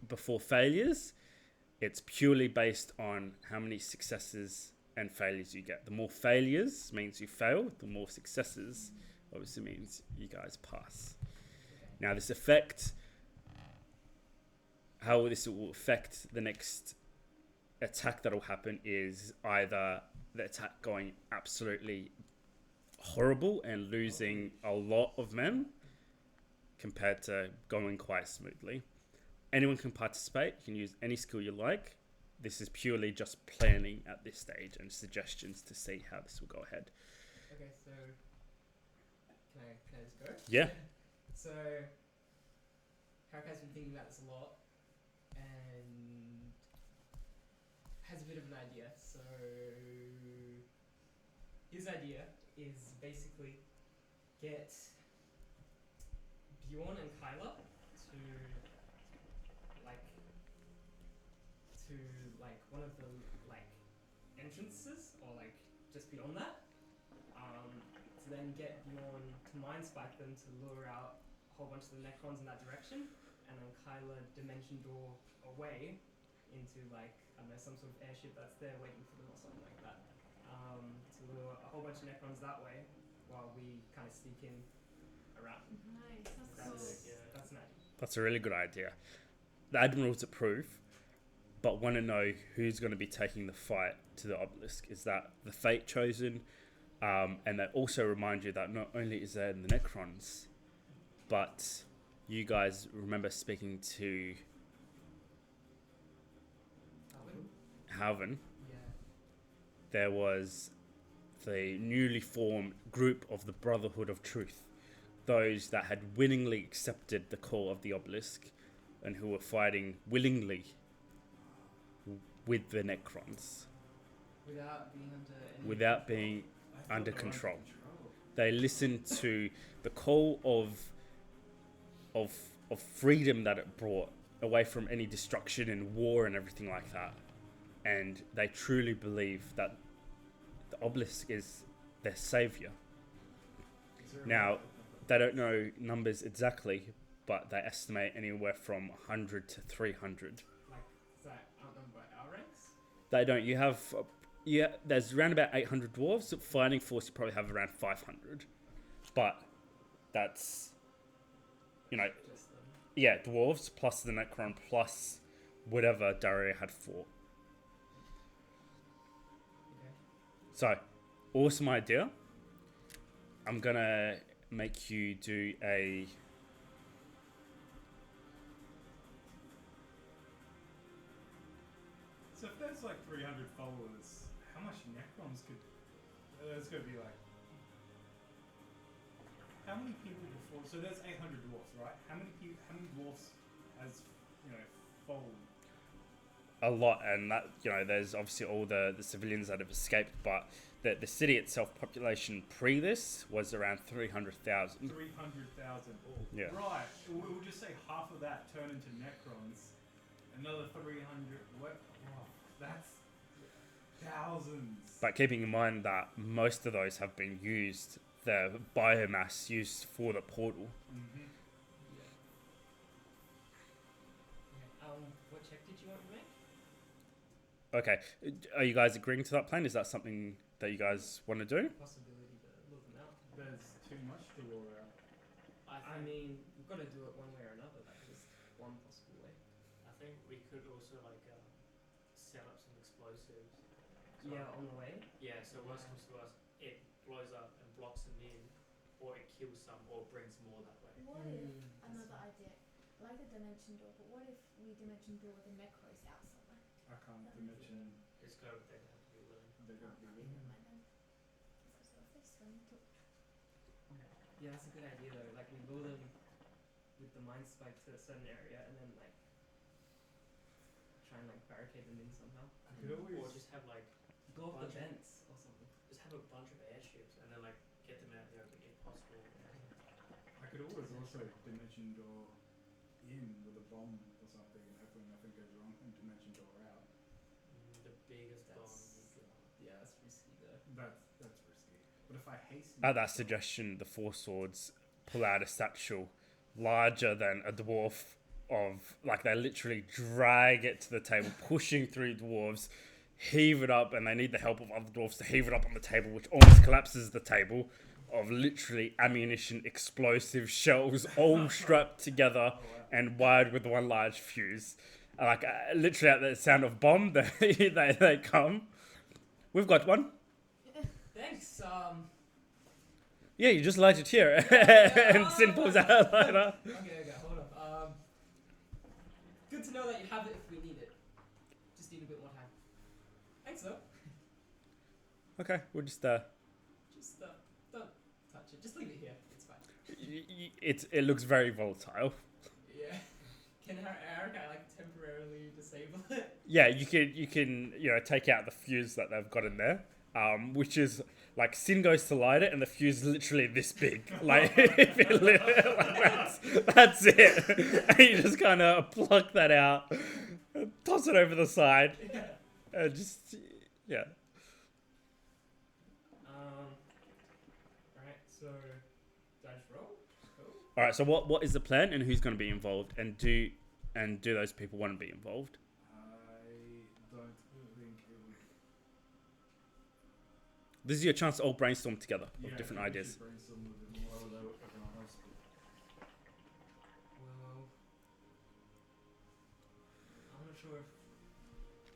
before failures. It's purely based on how many successes and failures you get. The more failures means you fail. The more successes obviously means you guys pass. Now this effect, how this will affect the next attack that will happen is either the attack going absolutely horrible and losing a lot of men compared to going quite smoothly. Anyone can participate. You can use any skill you like. This is purely just planning at this stage and suggestions to see how this will go ahead. Okay, so can I just go? Yeah. So Haraka's been thinking about this a lot and has a bit of an idea. So his idea is basically get Bjorn and Kyla to one of the entrances or just beyond that. To then get Bjorn to mind spike them to lure out a whole bunch of the Necrons in that direction, and then Kyla dimension door away into I don't know, some sort of airship that's there waiting for them or something like that. To lure a whole bunch of Necrons that way while we kind of sneak in around. Nice, that's cool. That's an idea. That's a really good idea. The admirals approve, but want to know who's going to be taking the fight to the obelisk. Is that the fate chosen? And they also remind you that not only is there the Necrons, but you guys remember speaking to Halvin. Yeah. There was the newly formed group of the Brotherhood of Truth, those that had willingly accepted the call of the obelisk and who were fighting willingly with the Necrons without being under control. They listened to the call of freedom that it brought, away from any destruction and war and everything like that. And they truly believe that the obelisk is their savior. Now, they don't know numbers exactly, but they estimate anywhere from 100 to 300. Is that outnumbered by our ranks? They don't. You have, there's around about 800 dwarves. Fighting force, you probably have around 500. But that's, Just them. yeah, dwarves plus the Necron plus whatever Daria had fought. Okay. So, awesome idea. I'm gonna make you do a. So if there's 300 followers, how much Necrons could... there's got to be how many people before... So there's 800 dwarfs, right? How many dwarfs has, followed? a lot, and that there's obviously all the civilians that have escaped, but the city itself population pre this was around 300,000. 300,000. Yeah. Right. We'll just say half of that turn into Necrons. Another 300. What? Oh, that's thousands. But keeping in mind that most of those have been used, the biomass used for the portal. Mm-hmm. What check did you want to make? Okay, are you guys agreeing to that plan? Is that something that you guys want to do? Possibility to look them out. There's too much to rule out. I mean, we've got to do it one way or another. Like, just one possible way. I think we could also like set up some explosives. So Yeah, on the way. Yeah. So worst comes to worst, it blows up and blocks them in, or it kills some, or brings more that way. What if that's another idea, like the dimension door, but what if we dimension door the necros out somewhere? I can't dimension. It's go. They have to be willing. They're going to be Never willing. mind then. Because of this one took. Yeah, that's a good idea though. Like, we lure them with the mind spike to a certain area, and then like try and like barricade them in somehow. I could always. Or just have like Blow up the Bunch of- vents or something. just have a bunch of airships and then like get them out in the open if possible. I could always also dimension door in with a bomb or something, and hopefully nothing goes wrong, and dimension door out. The biggest bomb That's- you got. Yeah, that's risky though. That's risky. But if I hasten. At that suggestion, the Four Swords pull out a satchel larger than a dwarf of, like, they literally drag it to the table, pushing through dwarves, heave it up, and they need the help of other dwarves to heave it up on the table, which almost collapses the table, of literally ammunition, explosive shells, all strapped together and wired with one large fuse. Like, literally at the sound of bomb, they come. We've got one. Thanks. Yeah, you just light it here, and Sin pulls out a lighter. Okay, hold on. Good to know that you have it if we need it. Just need a bit more time. Thanks though. Okay, we'll just Just don't touch it. Just leave it here. It's fine. it looks very volatile. Yeah. Can our guy like temporarily disable it? Yeah, you can take out the fuse that they've got in there, which is like Sin goes to light it and the fuse is literally this big. Like, if it like that's it. And you just kind of pluck that out, toss it over the side, Yeah. and just yeah. Alright, so do I just roll? Cool. All right. So what is the plan and who's going to be involved, and do those people want to be involved? I don't think it would. This is your chance to all brainstorm together Yeah, of different I think we ideas. should brainstorm a bit more, although everyone else would. Well, I'm not sure if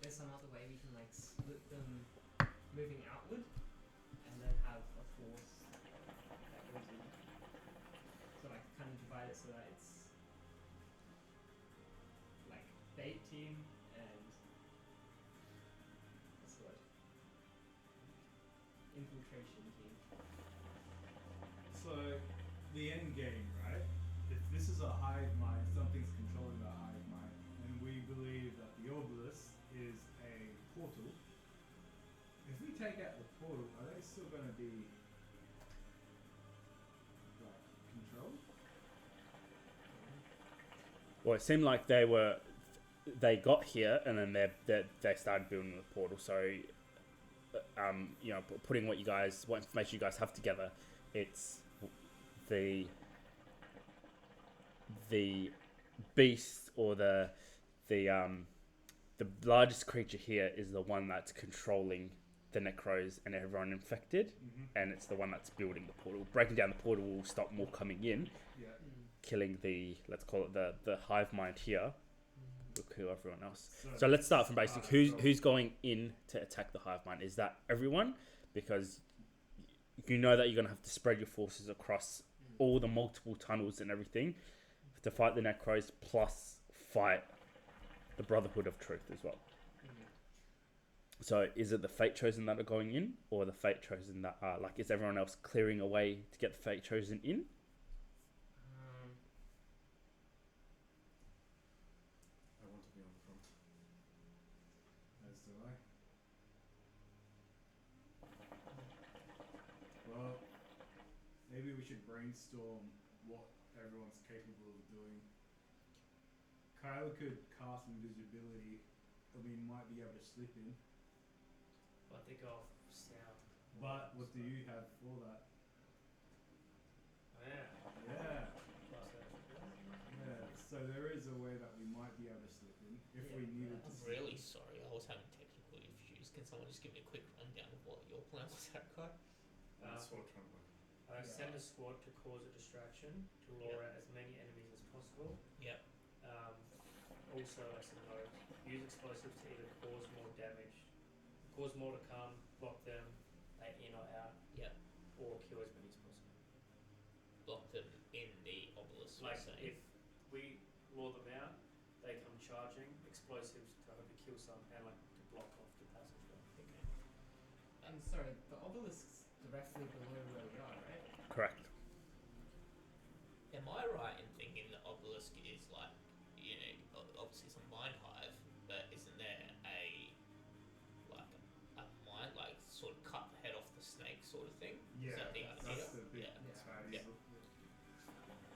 there's some other way we can like split them moving outward and then have a force that goes in. So like kind of divide it so that it's like bait team and what's the word? Infiltration team. So, the end game, right? If this is a hive mind, something's controlling the hive mind, and we believe that the obelisk is a portal. If we take out the portal, are they still going to be like controlled? Well, it seemed like they got here and then they started building the portal. So, putting what information you guys have together, it's the beast or the largest creature here is the one that's controlling the necros and everyone infected, and it's the one that's building the portal. Breaking down the portal will stop more coming in, Yeah. killing the, let's call it the hive mind here. Will kill everyone else. So let's start from basic. Who's going in to attack the hive mind? Is that everyone? Because you know that you're gonna have to spread your forces across all the multiple tunnels and everything to fight the necros, plus fight the Brotherhood of Truth as well. So is it the Fate Chosen that are going in, or the Fate Chosen that are like, is everyone else clearing a way to get the Fate Chosen in? I want to be on the front. As do I. Well, maybe we should brainstorm what everyone's capable of doing. Kyle could cast invisibility, and we might be able to slip in. But they go off sound. But what do you have for that? Oh, yeah. Yeah. Plus action. Yeah. So there is a way that we might be able to slip in if we needed to. I'm slip really in. sorry. I was having technical issues. Can someone just give me a quick rundown of what your plan was, Harry? Sword trembling. Send a squad to cause a distraction to lure out as many enemies as possible. Yep. Also, as a note, use explosives to either cause more damage, cause more to come, block them in or out, Yep. or kill as many as possible. Block them in the obelisk. Like you're saying. if we lure them out, they come charging, explosives to hopefully kill some and like to block off the passageway. Okay. I'm sorry, the obelisk's directly below where we are, right? Correct. Am I right in thinking the obelisk is like, you know, obviously it's a mine hive, but isn't there a mine, like sort of cut the head off the snake sort of thing? Yeah, Is that the idea? that's the big Yeah. bad. Yeah.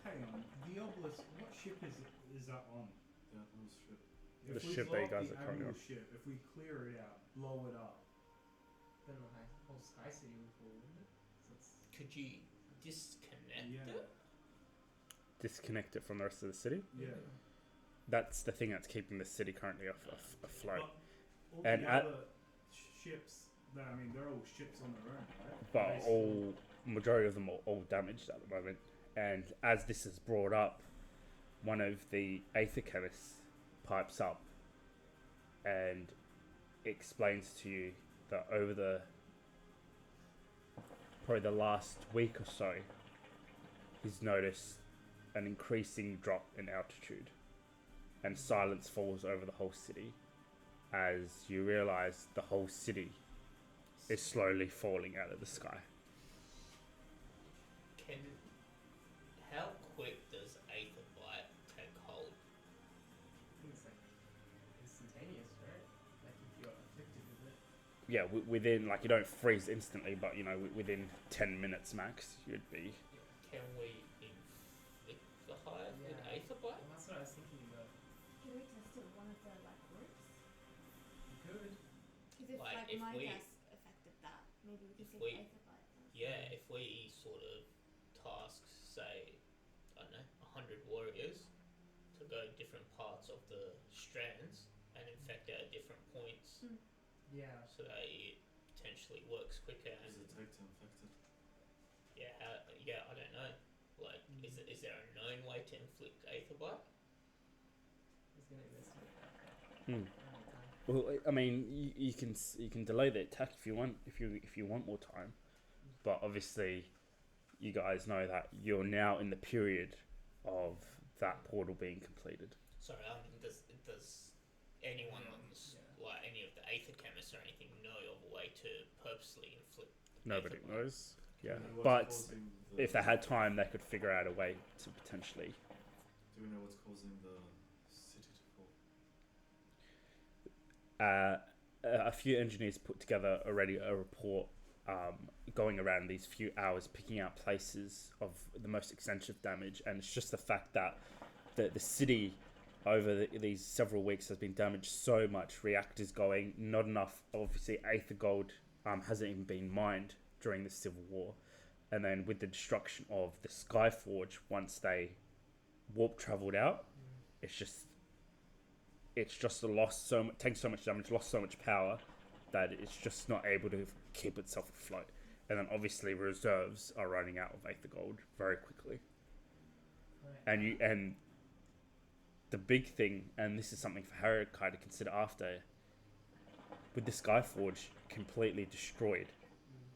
Hang on, the obelisk. What ship is that on? The Admiral's ship. If The we ship blow that you up guys the are currently Admiral's ship, if we clear it out, blow it up. Then the whole Sky City would fall, wouldn't it? So it's Could you disconnect Yeah. it? Disconnect it from the rest of the city. Yeah. That's the thing that's keeping the city currently afloat. But all And the other ships, I mean, they're all ships on their own, right? But They all majority of them are all damaged at the moment. And as this is brought up, one of the aether chemists pipes up and explains to you that over the probably the last week or so, he's noticed an increasing drop in altitude, and silence falls over the whole city as you realize the whole city is slowly falling out of the sky. How quick does Aether Bite take hold? I think it's like instantaneous, right? Like if you're afflicted with it. Yeah, within, like, you don't freeze instantly, but you know, within 10 minutes max, you'd be. Can we inflict the hive with Yeah. Aether Bite? Well, that's what I was thinking about. Can we test it with one of the like groups? You could. Because if Like, like if my we- guess affected that, maybe we if can see we- if Aether Bite does. Yeah, if we sort of task, say, I don't know, 100 warriors to go different parts of the strands and infect at different points Yeah. so that it potentially works quicker What and does it take to infect it? yeah, I don't know. Like, is there a known way to inflict Aether Bite? I was gonna investigate that. Hmm. Time. Well, I mean, you can delay the attack if you want, if you want more time, but obviously, you guys know that you're now in the period of that portal being completed. Sorry, I mean, does anyone like any of the Aether chemists or anything know of a way to purposely inflict Nobody Aether Bite? knows. Yeah, Do we know what's but causing the- if they had time, they could figure out a way to potentially. Do we know what's causing the city to fall? A few engineers put together already a report going around these few hours, picking out places of the most extensive damage, and it's just the fact that the city over these several weeks has been damaged so much. Reactors going, not enough. Obviously, Aether Gold hasn't even been mined during the Civil War, and then with the destruction of the Skyforge, once they warp traveled out, it's just lost taken so much damage, lost so much power that it's just not able to keep itself afloat. And then obviously reserves are running out of Aether Gold very quickly. Right. And the big thing, and this is something for Harakai to consider after, with the Skyforge completely destroyed,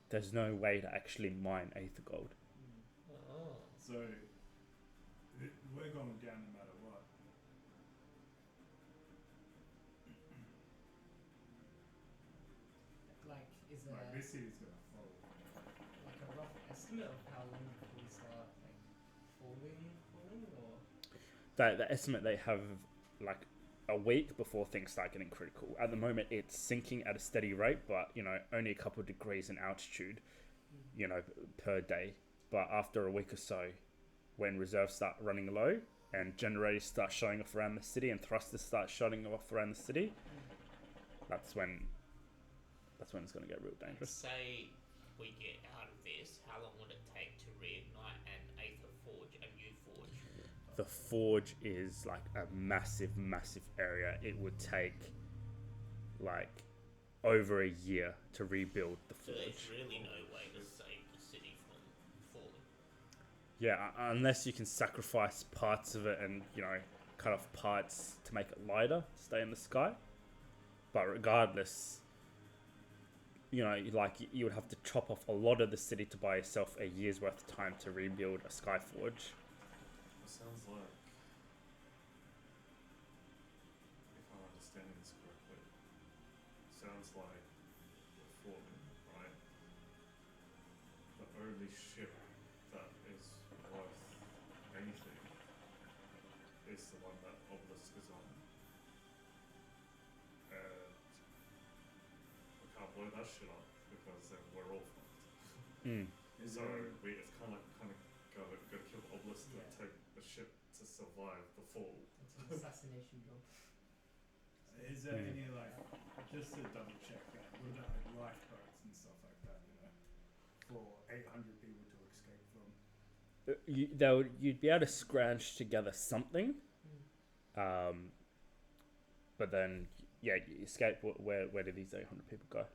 there's no way to actually mine Aether Gold. Oh. So we're going down no matter what. Like, is there Like this city's gonna fall. like a rough estimate of how long before we start like falling, or? The estimate they have, like, a week before things start getting critical. At the moment, it's sinking at a steady rate, but only a couple of degrees in altitude, per day. But after a week or so, when reserves start running low and generators start showing off around the city and thrusters start shutting off around the city, that's when it's going to get real dangerous. Say we get out of this, how long would it take to reignite an Aether Forge, a new forge? The forge is like a massive, massive area. It would take like over a year to rebuild the So forge. there's really no way to save the city from falling. Yeah, unless you can sacrifice parts of it and cut off parts to make it lighter, to stay in the sky. But regardless, you would have to chop off a lot of the city to buy yourself a year's worth of time to rebuild a sky forge. It sounds like, if I'm understanding this correctly, sounds like we're falling, right? The only ship that is worth anything is the one that Obelisk is on. And we can't blow that shit up because then we're all fucked. Is So there- it's kind of gotta kill Obelisk Yeah. to take the ship to survive the fall. It's an assassination job. Is there any just to double check that, would there lifeboats and stuff like that, for 800 people to escape from? You'd be able to scrounge together something, but then you escape. Where do these 800 people go?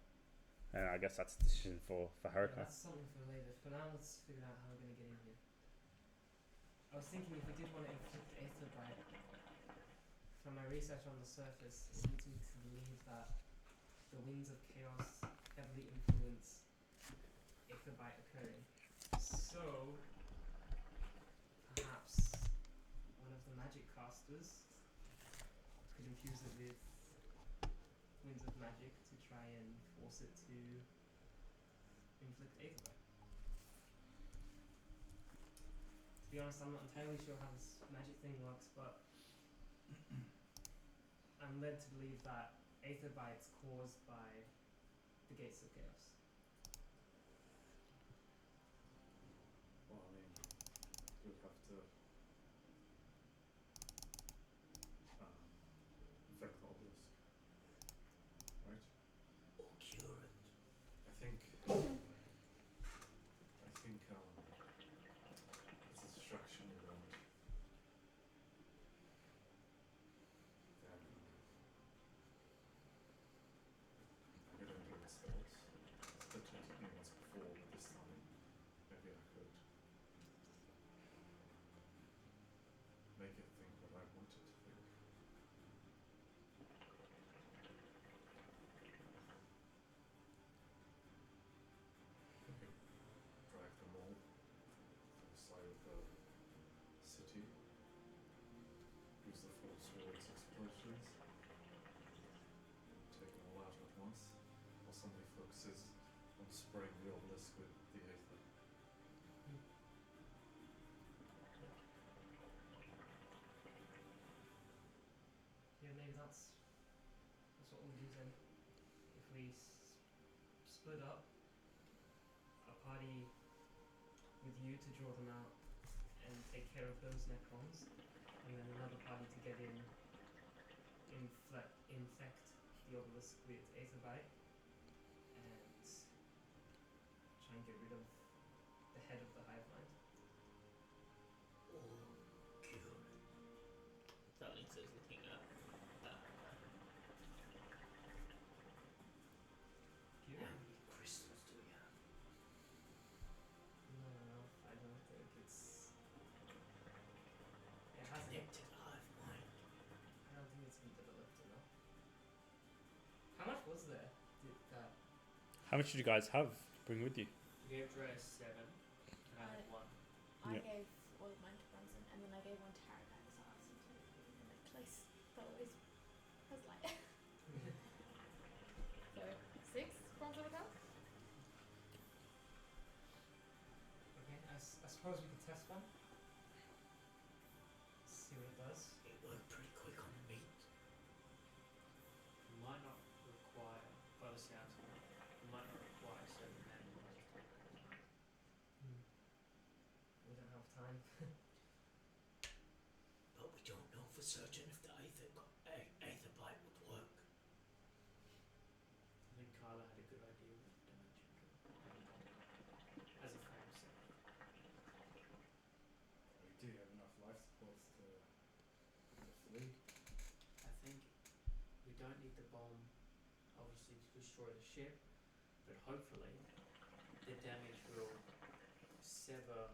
And I guess that's a decision for Yeah, Haruka. that's something for later. For now, let's figure out how we're going to get in here. I was thinking if we did want to inflict Aether Bite, from my research on the surface, it leads me to believe that the winds of chaos heavily influence Aether Bite occurring. So, perhaps one of the magic casters could infuse it with winds of magic to try and force it to inflict Aether Bite. To be honest, I'm not entirely sure how this magic thing works, but I'm led to believe that Aether Bite's caused by the Gates of Chaos. Well, I mean, you would have to infect the Obelisk, right? Or cure it. I think it's a distraction you want. Then I didn't do the spells. It's tempted me once before, but this time maybe I could make it think what I want it to think. Maybe drag them all to the side of the city. Use the full swords explosions. Take them all out at once. While somebody focuses on spraying the obelisk with the aether. Yeah, maybe that's what we'll do then. If we split up, a party with you to draw them out and take care of those Necrons, and then another party to get in, infect the obelisk with Aether Bite, and try and get rid of the head of the hive mind. Or cure it. Darling says looking at that. Cure? How many crystals do we have? No, I don't think it's. It hasn't. Connected hive mind. I don't think it's been developed enough. How much was there? How much did you guys have to bring with you? You gave Dre 7, and I had 1. I Yeah. gave all of mine to Bronson, and then I gave one to Haruka because I asked him to in the place that always has light. So 6 Bronson account. Okay, I suppose we could test one. See what it does. It worked pretty quick on the meat. time. But we don't know for certain if the Aether Bite would work. I think Carla had a good idea with dimension door. As a frame set. We do have enough life supports to flee. I think we don't need the bomb, obviously, to destroy the ship, but hopefully the damage will sever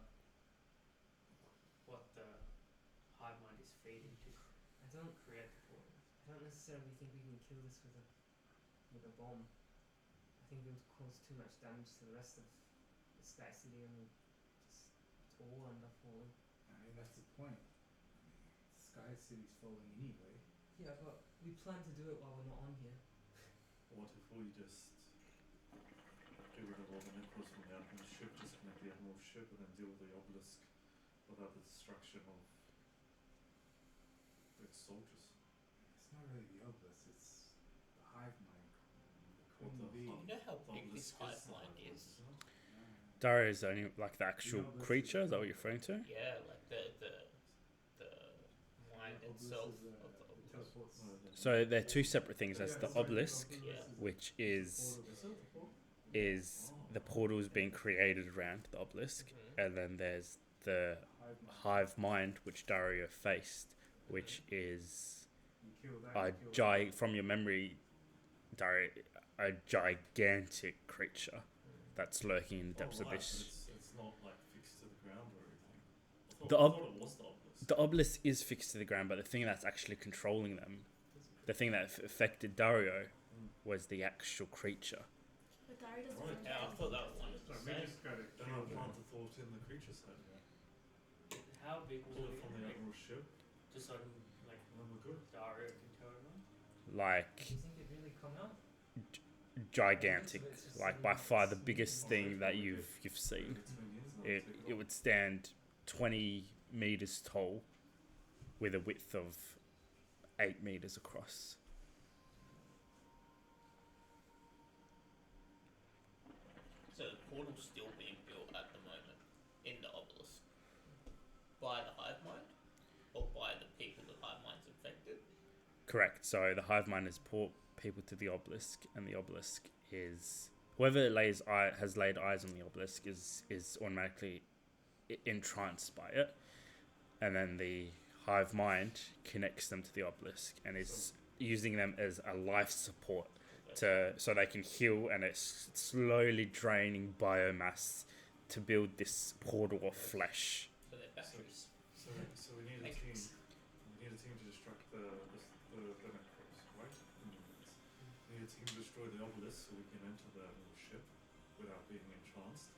what the hive mind is feeding to I don't create the portal. necessarily think we can kill this with a bomb. I think it would cause too much damage to the rest of the Sky City and just all end up falling. I mean, that's the point. I mean, Sky City's falling anyway. Yeah, but we plan to do it while we're not on here. What if we just get rid of all the necros from the Admiral's ship, disconnect the Admiral's ship, and then deal with the obelisk without the destruction of its soldiers? It's not really the obelisk, it's the hive mind. The What queen bee. You know how big this obelisk hive the mind Admiral's, is? isn't it? Dario is only like the actual The obelisk creature. Is that is what you're referring to? Yeah, like the mind The obelisk itself is, of the it obelisk. teleports. Oh, then- So they're two separate things. There's the sorry, obelisk, obelisk Yeah. which the is portal. Is it the portal? is the portals being created around the obelisk, Mhm. and then there's the Hive mind. hive mind, which Dario faced, which is You kill that, a you kill that. from your memory, Dario, a gigantic creature that's lurking in the depths Oh, of right, this. but it's not like fixed to the ground or anything. I The thought it was the obelisk. The obelisk is fixed to the ground, but the thing that's actually controlling them, the thing that affected Dario, was the actual creature. But Dari doesn't Right. know Yeah, I thought that was one of the So we same. just gotta Then kill I them. plant the thought in the creature's head. How big Pull will it it from the be? Admiral's ship, Just so I can, like, and then we're good. Dario can tell everyone? Like Do you think it'd really come out? gigantic, like by far the biggest thing that you've seen. Maybe 10 years and I'll It take it would stand 20 meters tall, with a width of 8 meters across. So the portal's still being built at the moment in the obelisk by the hive mind, or by the people the hive mind's infected. Correct. So the hive mind has brought people to the obelisk, and the obelisk is whoever has laid eyes on the obelisk is automatically entranced by it, and then the hive mind connects them to the obelisk and is using them as a life support so they can heal, and it's slowly draining biomass to build this portal of flesh. So they're batteries. So we need a team. Matrix. We need a team to distract the necros, right? We need a team to destroy the obelisk so we can enter the Admiral's ship without being entranced.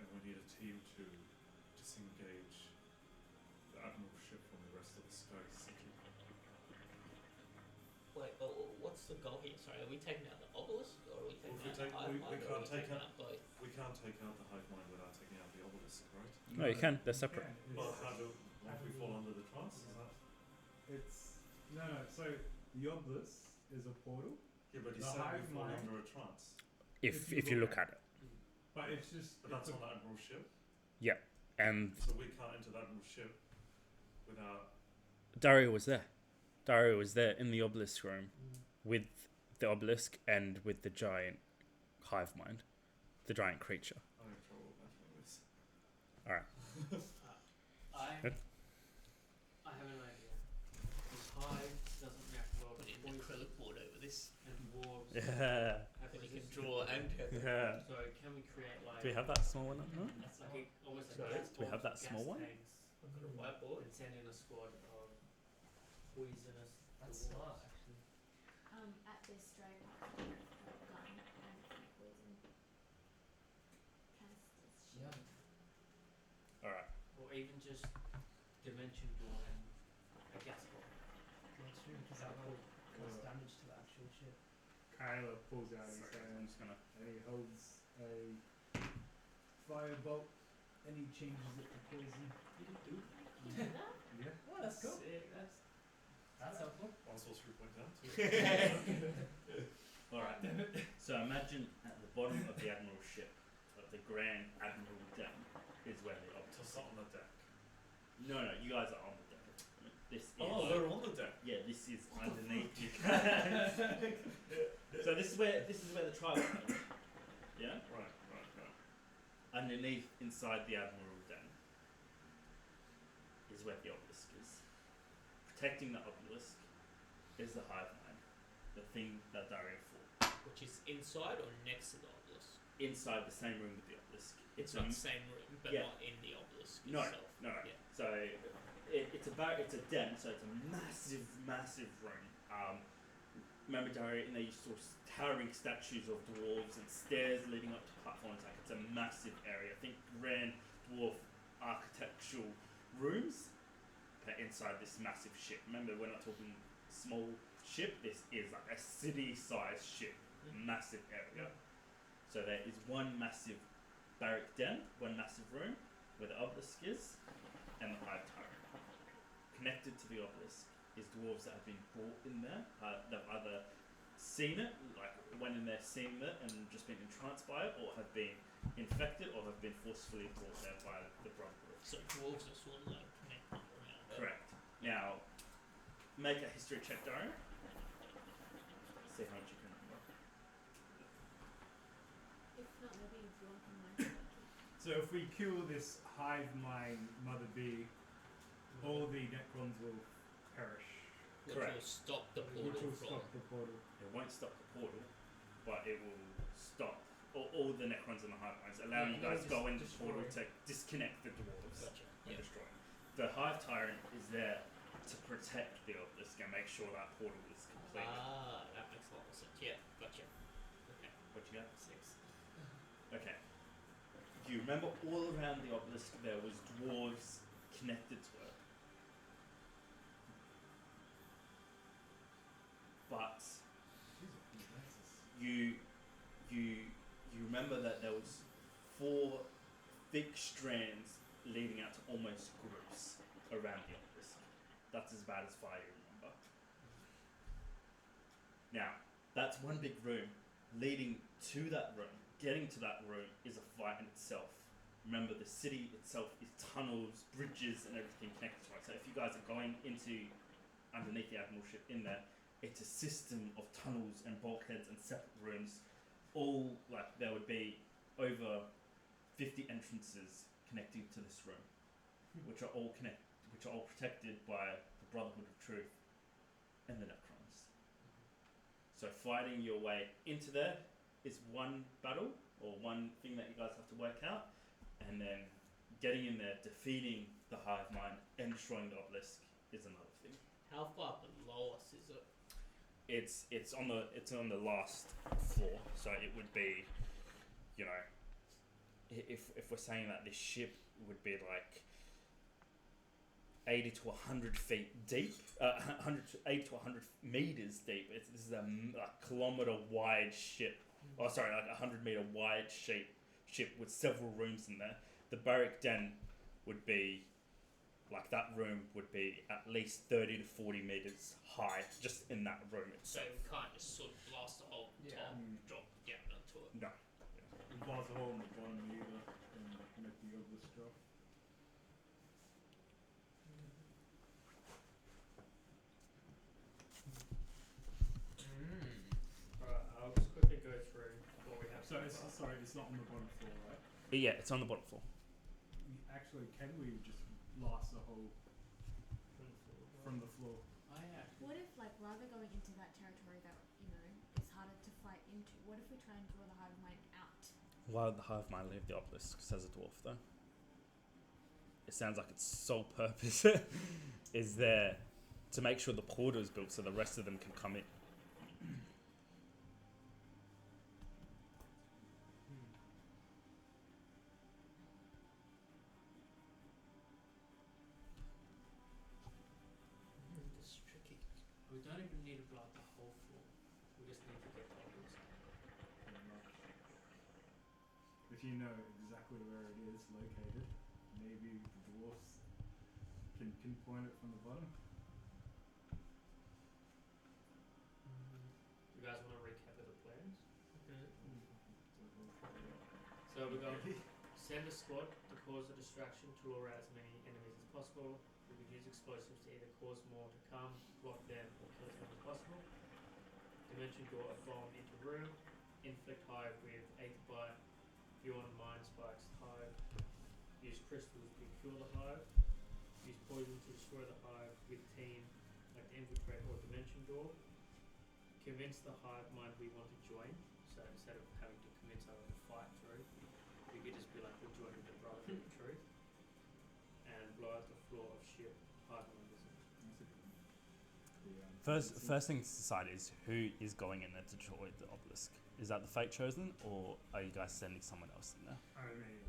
And we need a team to disengage the Admiral's ship from the rest of the Sky City. Wait, what's the goal here? Sorry, are we taking out the obelisk, or are we taking Well, if we out the take- hive we mind, or are can't we take taking out- out both? We can't take out the hive mind without taking out the obelisk, right? No, you can. They're separate. It's, Well, how do we fall under the trance? Is that? it's no. So the obelisk is a portal, Yeah, but you The said we hive fall mind- under a trance. If you look at it, but it's just. But that's on the Admiral's ship. and So we can't enter the Admiral's ship without. Dario was there. Dario was there in the obelisk room with the obelisk and with the giant hive mind, the giant creature. I'm in trouble imagining this. I have an idea. The hive doesn't react well Put to in poison, acrylic board over this. and dwarves Yeah. have Then you can resistance. draw and Yeah. So can we create like Do we have that small one? No? that's like almost like Sorry? gas Do we have that bombs, small gas one? tanks, I've got a whiteboard. and send in a squad of poisonous That's dwarves. smart, actually. At this strike, I have a gun and some poison canisters. Yeah. All right. Or even just dimension door and a gas bomb. That's true, because that will cause damage to the actual ship. Kyla pulls out his hand just gonna. and he holds a firebolt and he changes it to poison. Yeah. Oh, that's cool. Sick, That's helpful. One source 3.down. Alright. So imagine at the bottom of the Admiral's ship, of the Grand Admiral Deck, is where the obelisk. Toss it on the deck. No, you guys are on the deck. This is. Oh, we're on the deck. Yeah, this is underneath you guys. So this is where the trial is. Yeah. Right. Underneath, inside the Admiral Den, is where the obelisk is. Protecting the obelisk is the hive mind, the thing that Dario fought. Which is inside or next to the obelisk? Inside the same room with the obelisk. It's not the same room, but yeah. not in the obelisk No, itself. no. Yeah. So it's a den, so it's a massive room. Remember, Dario, in there you saw towering statues of dwarves and stairs leading up to platforms. Like, it's a massive area. Think grand dwarf architectural rooms, but inside this massive ship. Remember, we're not talking small ship. This is like a city-sized ship, massive area. So there is one massive barrack den, one massive room where the obelisk is, and the hive tower. Connected to the obelisk is dwarves that have been brought in there. They've either seen it, like went in there, seen it, and just been entranced by it, or have been infected, or have been forcefully brought there by the Brotherhood. So dwarves are sort of like connected around it. Correct. Now, make a history check, Dario. See how much you can remember. If not, maybe if you want to mind. So if we kill this hive mind Mother Bee, all the Necrons will perish. Which Correct. will stop the Which portal will from. stop the portal. It won't stop the portal, but it will stop all the Necrons and the hive minds, allowing you Yeah, guys to go in the destroy. portal to disconnect the dwarves Gotcha. and Yeah. destroy them. The hive tyrant is there to protect the obelisk and make sure that portal is completed. Ah, that makes a lot of sense. Yeah, gotcha. Okay. What you got? 6. Okay. You remember all around the obelisk there was dwarves connected to it. But you remember that there was 4 thick strands leading out to almost groups around the obelisk. That's as bad as fire, you remember. Now, that's one big room. Leading to that room, getting to that room is a fight in itself. Remember, the city itself is tunnels, bridges, and everything connected to it. So if you guys are going into underneath the Admiral ship in there, it's a system of tunnels and bulkheads and separate rooms. All, like, there would be over 50 entrances connecting to this room, which are all protected by the Brotherhood of Truth and the Necrons. So fighting your way into there is one battle, or one thing that you guys have to work out, and then getting in there, defeating the hive mind, and destroying the obelisk is another thing. How far below us is it? It's on the last floor, so it would be, you know, if we're saying that this ship would be like 80 to 100 feet deep, 80 to 100 meters deep. This is a kilometer wide ship. Oh, sorry, like 100-meter wide ship with several rooms in there. The barrack den would be, like, that room would be at least 30 to 40 meters high, just in that room So itself. we can't just sort of blast a hole at the top, drop down onto it. No. And blast a hole in the bottom either and make the obelisk drop. Alright, I'll just quickly go through what we have. So it's not on the bottom floor, right? Yeah, it's on the bottom floor. Actually, can we just blast a hole from the floor? Oh yeah. What if, like, rather going into that territory that, you know, is harder to fight into, what if we try and draw the hive mind out? Why would the hive mind leave the obelisk, says a dwarf, though? It sounds like its sole purpose is there to make sure the portal is built so the rest of them can come in. This is tricky. We don't even need to block the whole floor. We just need to get the obelisk. If you know exactly where it is located, maybe the dwarfs can pinpoint it from the bottom. You guys want to recap of the plans? Mm-hmm. So we're going. Send a squad to cause a distraction to lure out as many enemies as possible. We could use explosives to either cause more to come, block them, or kill as many as possible. Dimension door a bomb into room. Inflict hive with 8 bite. Beyond mind spikes hive. Use crystals to cure the hive. Use poison to destroy the hive with team like the infiltrate or dimension door. Convince the hive mind we want to join. So instead of having to convince others to fight through, we could just be like we're joining the Brotherhood of Truth. And blow out the floor of ship hive members. That's a good one. First thing to decide is who is going in there to destroy the obelisk. Is that the Fate Chosen, or are you guys sending someone else in there? I mean,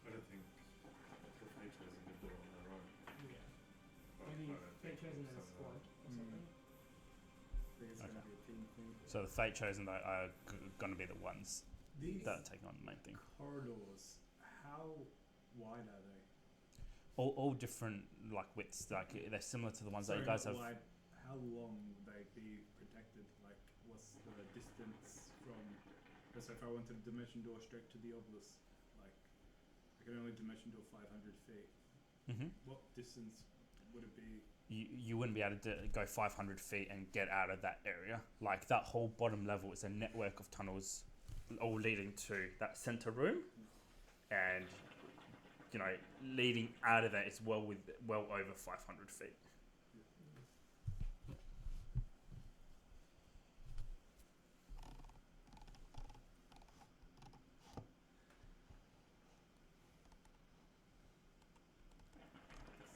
I don't think the Fate Chosen can do it on their own. Yeah. But Maybe I don't Fate think Chosen as a someone- squad or Mm. something. I think it's going to Okay. be a team thing. So the Fate Chosen though are going to be the ones These that are taking on the main thing. corridors, how wide are they? All different like widths. Like they're similar to the ones that you guys not have. wide, how long would they be protected? Like, what's the distance from? So if I wanted a dimension door straight to the obelisk, like, I can only dimension door 500 feet. Hmm. What distance would it be? You wouldn't be able to go 500 feet and get out of that area. Like that whole bottom level is a network of tunnels, all leading to that center room, and you know, leading out of that is well over 500 feet.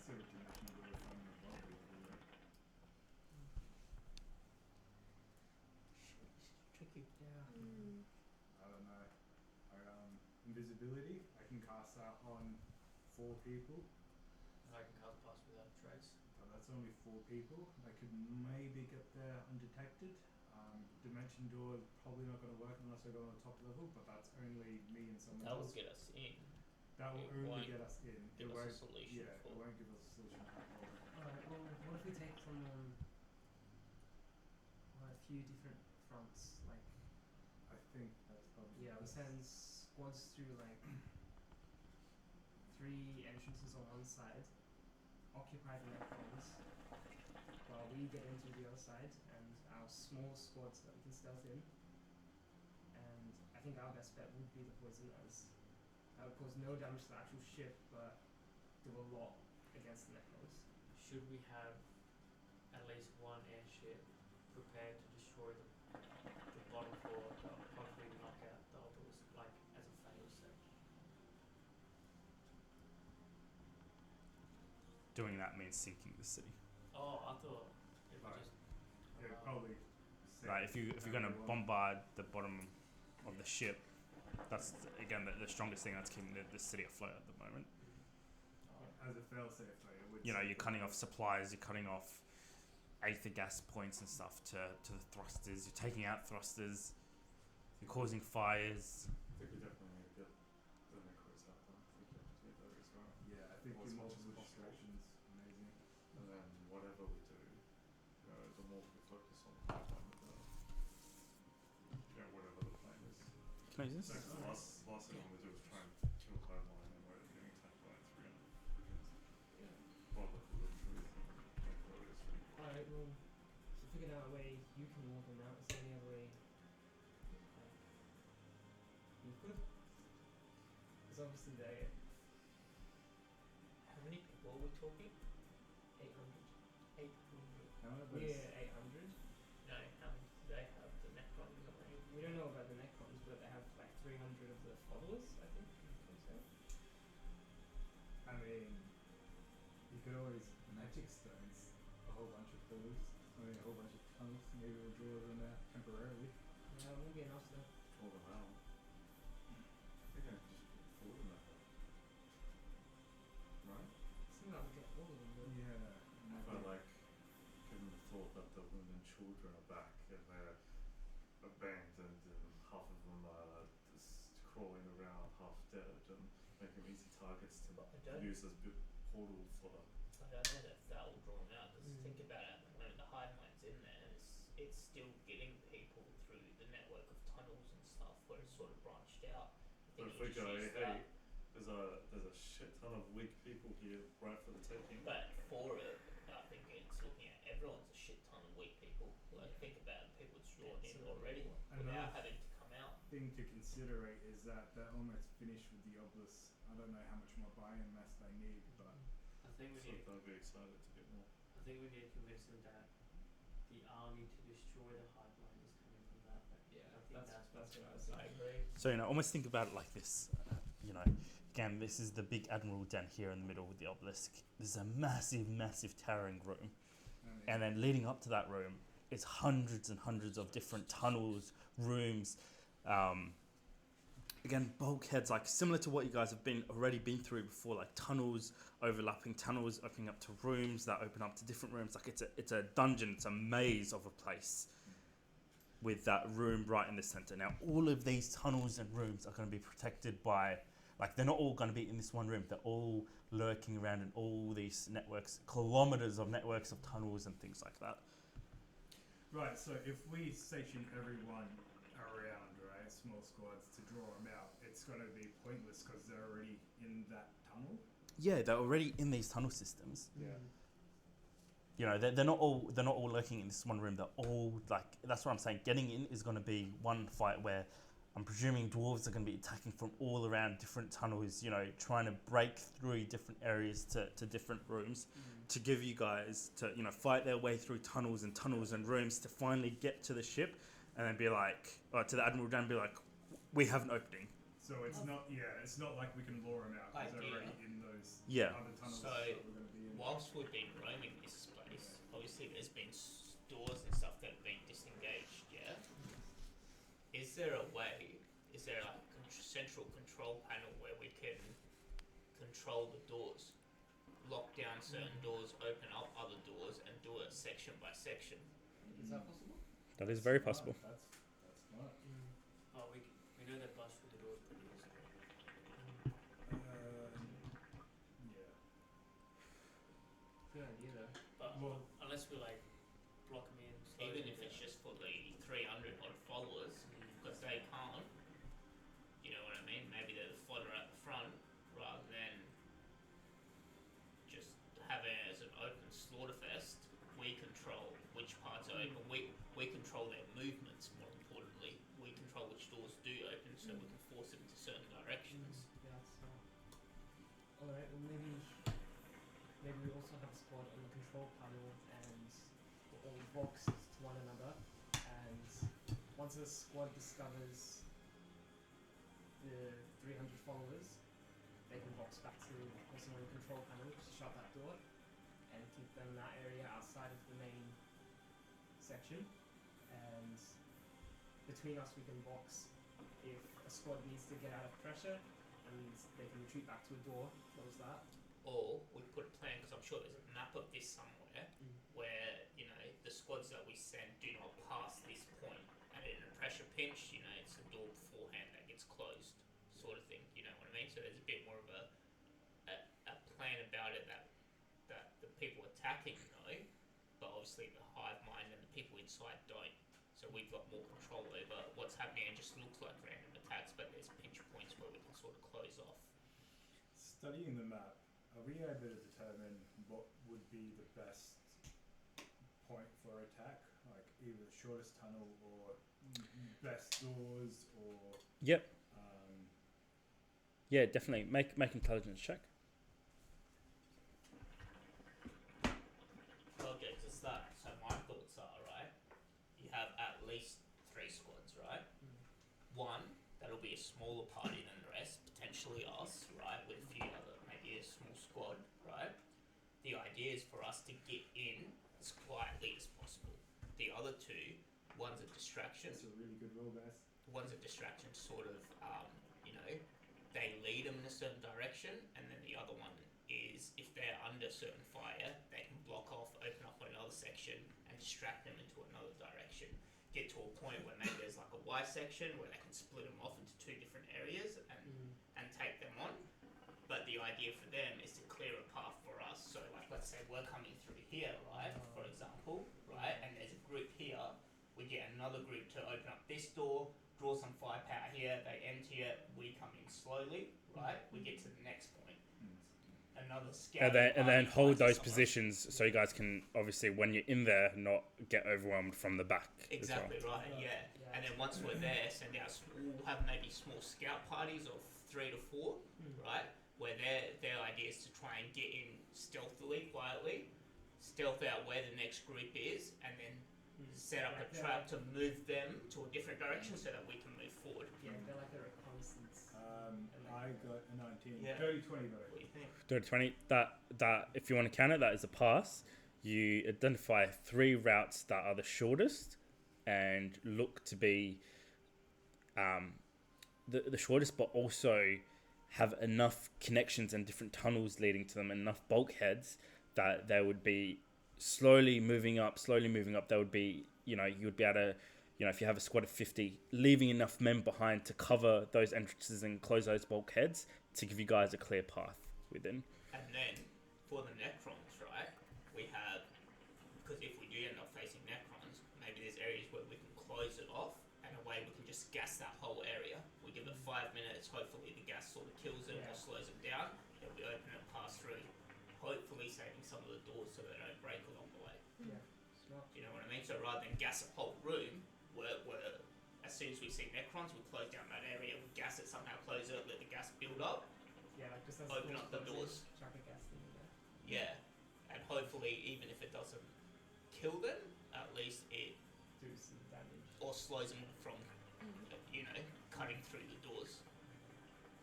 So dimension door if I'm above the level, right? Tricky. Yeah. I don't know. Invisibility, I can cast that on 4 people, I can cast pass without trace. but that's only 4 people. I could maybe get there undetected. Dimension door is probably not going to work unless I go on the top level, but that's only me and someone That will else. get us in. That will it only won't get us in. Give It us a won't, solution yeah, for. it won't give us a solution at all. Alright, well, what if we take from a few different fronts? Like, I think that's probably yeah, we best. send squads through like 3 entrances on one side, occupy the netcoms, while we get into the other side, and our small squads that we can stealth in. And I think our best bet would be the poison, as that would cause no damage to the actual ship, but do a lot against the netcoms. Should we have at least one airship prepared to destroy the bottom floor to hopefully knock out the obelisk, like as a fail safe? Doing that means sinking the city. Oh, I thought it was Right. just. Yeah, probably. Like if you're going to bombard the bottom of the ship, that's again the strongest thing that's keeping the city afloat at the moment. As a failsafe, though, it would. You know, save you're the cutting world. off supplies, you're cutting off aether gas points and stuff to the thrusters, you're taking out thrusters, you're causing fires. I think we definitely need to get the necros out there. I think we have to do that as well. Yeah, I think As in much as multiple possible. distractions, amazing. And then whatever we do, the more we focus on the pipeline, whatever the plan is. Can I use So this? the last thing I want to do is try and kill pipeline and we're getting attacked by 300 Brotherhood of Truth and necros. Alright, well, we figured out a way you can warn them out. Is there any other way you could? Because obviously they How many people are we talking? 800. 800. How about We're this? 800. No, how many do they have? The Necrons, I mean. We don't know about the Necrons, but they have like 300 of the followers, I think. So. I mean, you could always magic stones a whole bunch of those. I mean, a whole bunch of tunnels. Maybe we'll draw them out temporarily. Yeah, it won't be enough though. Pull them out. I think I just pull them out. Right? Seems like we get all of them though. Yeah. But like, given the thought that the women and children are back and they're abandoned and half of them are just crawling around half dead and make them easy targets to But I don't, use as bit portal fodder. I don't know if they're all drawn out. Just Mm. think about it at the moment. The hive mind's in there and it's still getting people through the network of tunnels and stuff where it's sort of branched out. If Don't you just figure, use hey, that. there's a shit ton of weak people here right for the taking. But for it, I think it's looking at everyone's a shit ton of weak people. Like think about it, people it's drawn in already without Another having to come out. thing to consider is that they're almost finished with the obelisk. I don't know how much more buy-in mass they need, but I think we So need. they'll be excited to get more. I think we need to convince them that the army to destroy the hive mind is coming from that. Yeah, I think that's what I was I thinking. agree. So almost think about it like this. Again, this is the big admiral den here in the middle with the obelisk. There's a massive, massive towering room, and then leading up to that room is hundreds and hundreds of different tunnels, rooms. Again, bulkheads, like similar to what you guys have already been through before, like tunnels, overlapping tunnels, opening up to rooms that open up to different rooms. Like it's a dungeon, it's a maze of a place with that room right in the center. Now, all of these tunnels and rooms are going to be protected by, like, they're not all going to be in this one room. They're all lurking around in all these networks, kilometers of networks of tunnels and things like that. right. So if we station everyone around, right, small squads to draw them out, it's going to be pointless because they're already in that tunnel. Yeah, they're already in these tunnel systems. Yeah. They're not all lurking in this one room. They're all like, that's what I'm saying. Getting in is going to be one fight where I'm presuming dwarves are going to be attacking from all around different tunnels. Trying to break through different areas to different rooms to give you guys to fight their way through tunnels and rooms to finally get to the ship, and then be like, or to the admiral down, and be like, we have an opening. So it's not like we can lure them out because they're Idea. already in those Yeah. other tunnels So, that we're going to be in. Whilst we've been roaming this place, obviously there's been doors and stuff that have been disengaged, yeah? Is there a way, is there like a central control panel where we can control the doors? Lock down certain doors, open up other doors, and do it section by section. Is that possible? That is very possible. That's smart. Oh, we know they bust through the doors pretty easily. Yeah. Good idea though. But Well- unless we like block them in, slow Even them if it's down. just for the 300 odd followers, because they can't, you know what I mean? Maybe they're the fodder at the front rather than just having it as an open slaughterfest. We control which parts are open. We control their movements, more importantly. We control which doors do open so we can force them into certain directions. Yeah, that's smart. Alright, well maybe we also have a squad on the control panel and we're all boxed to one another, and once a squad discovers the 300 followers, they can box back to the person on the control panel to shut that door and keep them in that area outside of the main section, and between us we can box if a squad needs to get out of pressure, and they can retreat back to a door, close that. Or we put a plan, because I'm sure there's a map of this somewhere, where, the squads that we send do not pass this point. And in a pressure pinch, it's a door beforehand that gets closed, sort of thing, you know what I mean? So there's a bit more of a plan about it that the people attacking know, but obviously the hive mind and the people inside don't. So we've got more control over what's happening. It just looks like random attacks, but there's pinch points where we can sort of close off. Studying the map, are we able to determine what would be the best point for attack? Like either the shortest tunnel or best doors or... Yep. Yeah, definitely. Make intelligence check. Okay, to start, so my thoughts are, right, you have at least 3 squads, right? One, that'll be a smaller party than the rest, potentially us, right, with a few other, maybe a small squad, right? The idea is for us to get in as quietly as possible. The other 2, one's a distraction. That's a really good roll, guys. One's a distraction, sort of, they lead them in a certain direction, and then the other one is if they're under certain fire, they can block off, open up another section, and distract them into another direction. Get to a point where maybe there's like a Y section where they can split them off into 2 different areas and take them on. But the idea for them is to clear a path for us. So like, let's say we're coming through here, right, for example, right, and there's a group here. We get another group to open up this door, draw some firepower here, they enter it, we we come in slowly, right? We get to the next point. Another scout. And then hold those positions so you guys can obviously when you're in there not get overwhelmed from the back. Exactly as well. right. Yeah. And then once we're there, send out. We'll have maybe small scout parties of 3 to 4, right? Where their idea is to try and get in stealthily, quietly, stealth out where the next group is, and then set up a trap to move them to a different direction so that we can move forward. Yeah, they're like a reconnaissance. I got a 19. Yeah. 30, 20 vote. What do you think? 30-20. That if you want to count it, that is a pass. You identify 3 routes that are the shortest and look to be the shortest, but also have enough connections and different tunnels leading to them, enough bulkheads that they would be slowly moving up. There would be, you would be able to, if you have a squad of 50, leaving enough men behind to cover those entrances and close those bulkheads to give you guys a clear path within. And then for the Necrons, right, we have, because if we do end up facing Necrons, maybe there's areas where we can close it off and a way we can just gas that whole area. We give it 5 minutes, hopefully the gas sort of kills them or slows them down, then we open it, pass through, hopefully saving some of the doors so they don't break along the way. Yeah, smart. Do you know what I mean? So rather than gas a whole room, we're as soon as we see Necrons, we close down that area, we gas it, somehow close it, let the gas build up. Yeah, like just as Open up the doors. Chuck a gas thing in there. Yeah. And hopefully, even if it doesn't kill them, at least it Do some damage. or slows them from, cutting through the doors.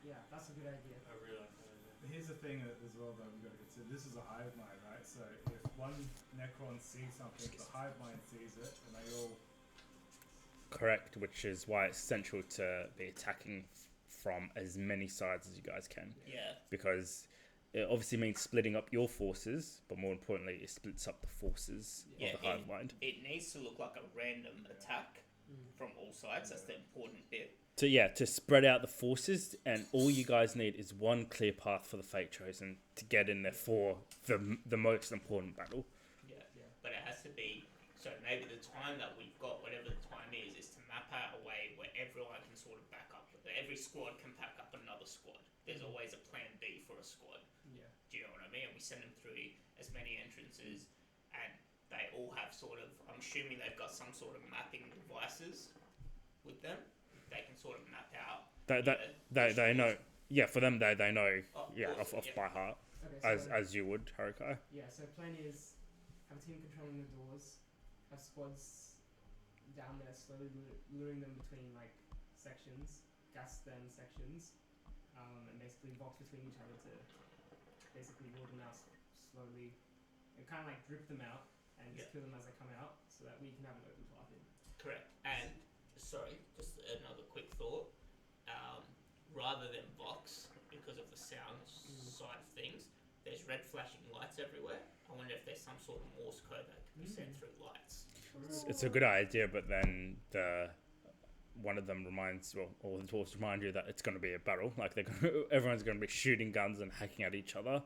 Yeah, that's a good idea. I really like that idea. Here's the thing as well that we've got to consider. This is a hive mind, right? So if one Necron sees something, the hive mind sees it, and they all... Correct, which is why it's essential to be attacking from as many sides as you guys can. Yeah. Because it obviously means splitting up your forces, but more importantly, it splits up the forces Yeah, of the hive mind. It needs to look like a random attack from all sides. That's the important bit. To spread out the forces, and all you guys need is one clear path for the Fate Chosen to get in there for the most important battle. Yeah. But it has to be, so maybe the time that we've got, whatever the time is to map out a way where everyone can sort of back up. Every squad can pack up another squad. There's always a plan B for a squad. Yeah. Do you know what I mean? And we send them through as many entrances, and they all have sort of, I'm assuming they've got some sort of mapping devices with them. They can sort of map out. They know. Yeah, for them, they know. Awesome, Off by heart, Okay, so as you would, Harukai. yeah, so plan is have a team controlling the doors, have squads down there slowly luring them between like sections, gas them sections, and basically box between each other to basically lure them out slowly and kind of like drip them out and just kill them as they come out so that we can have an open path in. Correct. And, sorry, just another quick thought. Rather than box, because of the sound side of things, there's red flashing lights everywhere. I wonder if there's some sort of Morse code that can be sent through lights. It's a good idea, but then one of them reminds, or the dwarves remind you that it's going to be a battle. Like everyone's going to be shooting guns and hacking at each other,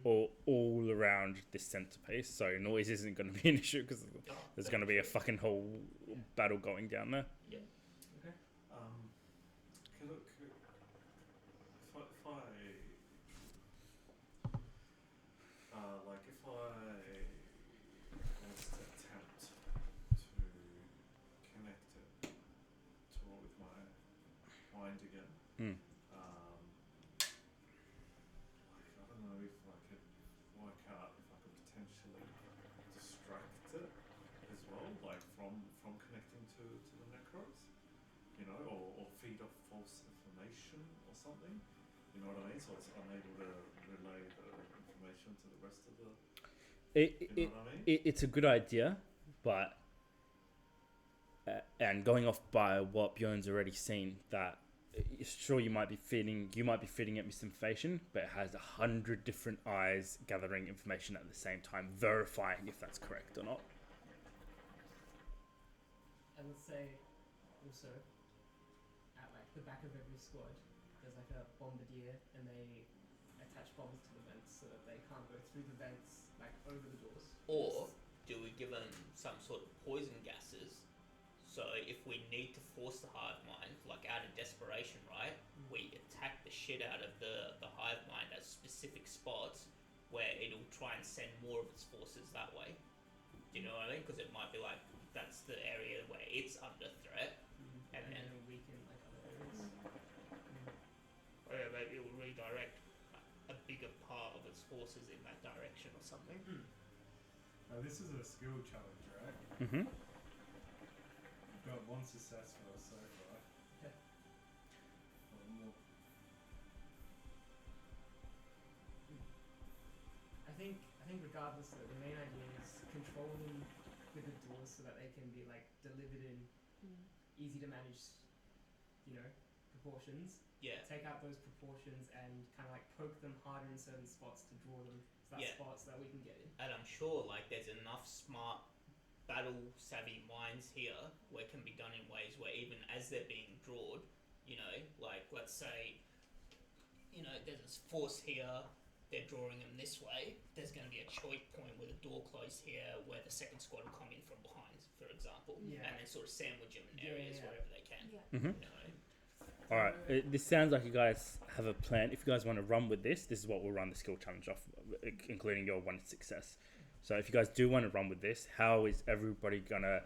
all around this centerpiece. So noise isn't going to be an issue because there's going to be a fucking whole battle going down there. Yeah. Okay. If I was to attempt to connect it with my mind again, I don't know if I could work out if I could potentially distract it as well, like from connecting to the Necros, or feed off false information or something. You know what I mean? So it's unable to relay the information to the rest of the. You know what I mean? It's a good idea, but and going off by what Bjorn's already seen, that sure you might be feeding it misinformation, but it has 100 different eyes gathering information at the same time, verifying if that's correct or not. And let's say also at like the back of every squad there's like a bombardier and they attach bombs to the vents so that they can't go through the vents like over the doors. Or do we give them some sort of poison gases? So if we need to force the hive mind, like out of desperation, right? We shit out of the hive mind at specific spots where it'll try and send more of its forces that way. Do you know what I mean? Because it might be like that's the area where it's under threat, And and then weaken like other areas. or maybe it will redirect a bigger part of its forces in that direction or something. Now this is a skill challenge, right? Mm-hmm. We've got one success for us so far. Okay. One more. I think regardless though, the main idea is control them with the doors so that they can be like delivered in easy to manage, proportions. Yeah. Take out those proportions and kind of like poke them harder in certain spots to draw them to that Yeah. spots that we can get in. And I'm sure like there's enough smart battle savvy minds here where it can be done in ways where even as they're being drawn, like let's say, there's this force here, they're drawing them this way, there's going to be a choke point with a door closed here where the second squad will come in from behind, for example, Yeah. and then sort of sandwich them in Yeah, areas yeah. wherever they can. Yeah. Mm-hmm. You know? All right. This sounds like you guys have a plan. If you guys want to run with this is what we'll run the skill challenge off, including your one success. So if you guys do want to run with this, how is everybody gonna,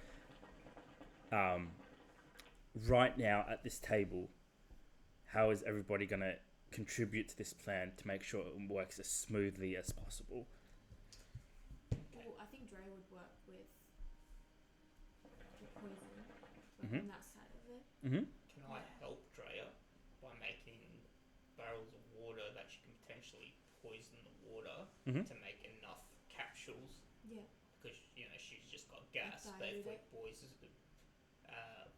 right now at this table, how is everybody gonna contribute to this plan to make sure it works as smoothly as possible? Well, I think Dre would work with the poison, Mhm. on that side of it. Mm-hmm. Can I help Drea by making barrels of water that she can potentially poison the water Mhm. to make enough capsules? Yeah. Because she's just got gas, but if Dilute we it.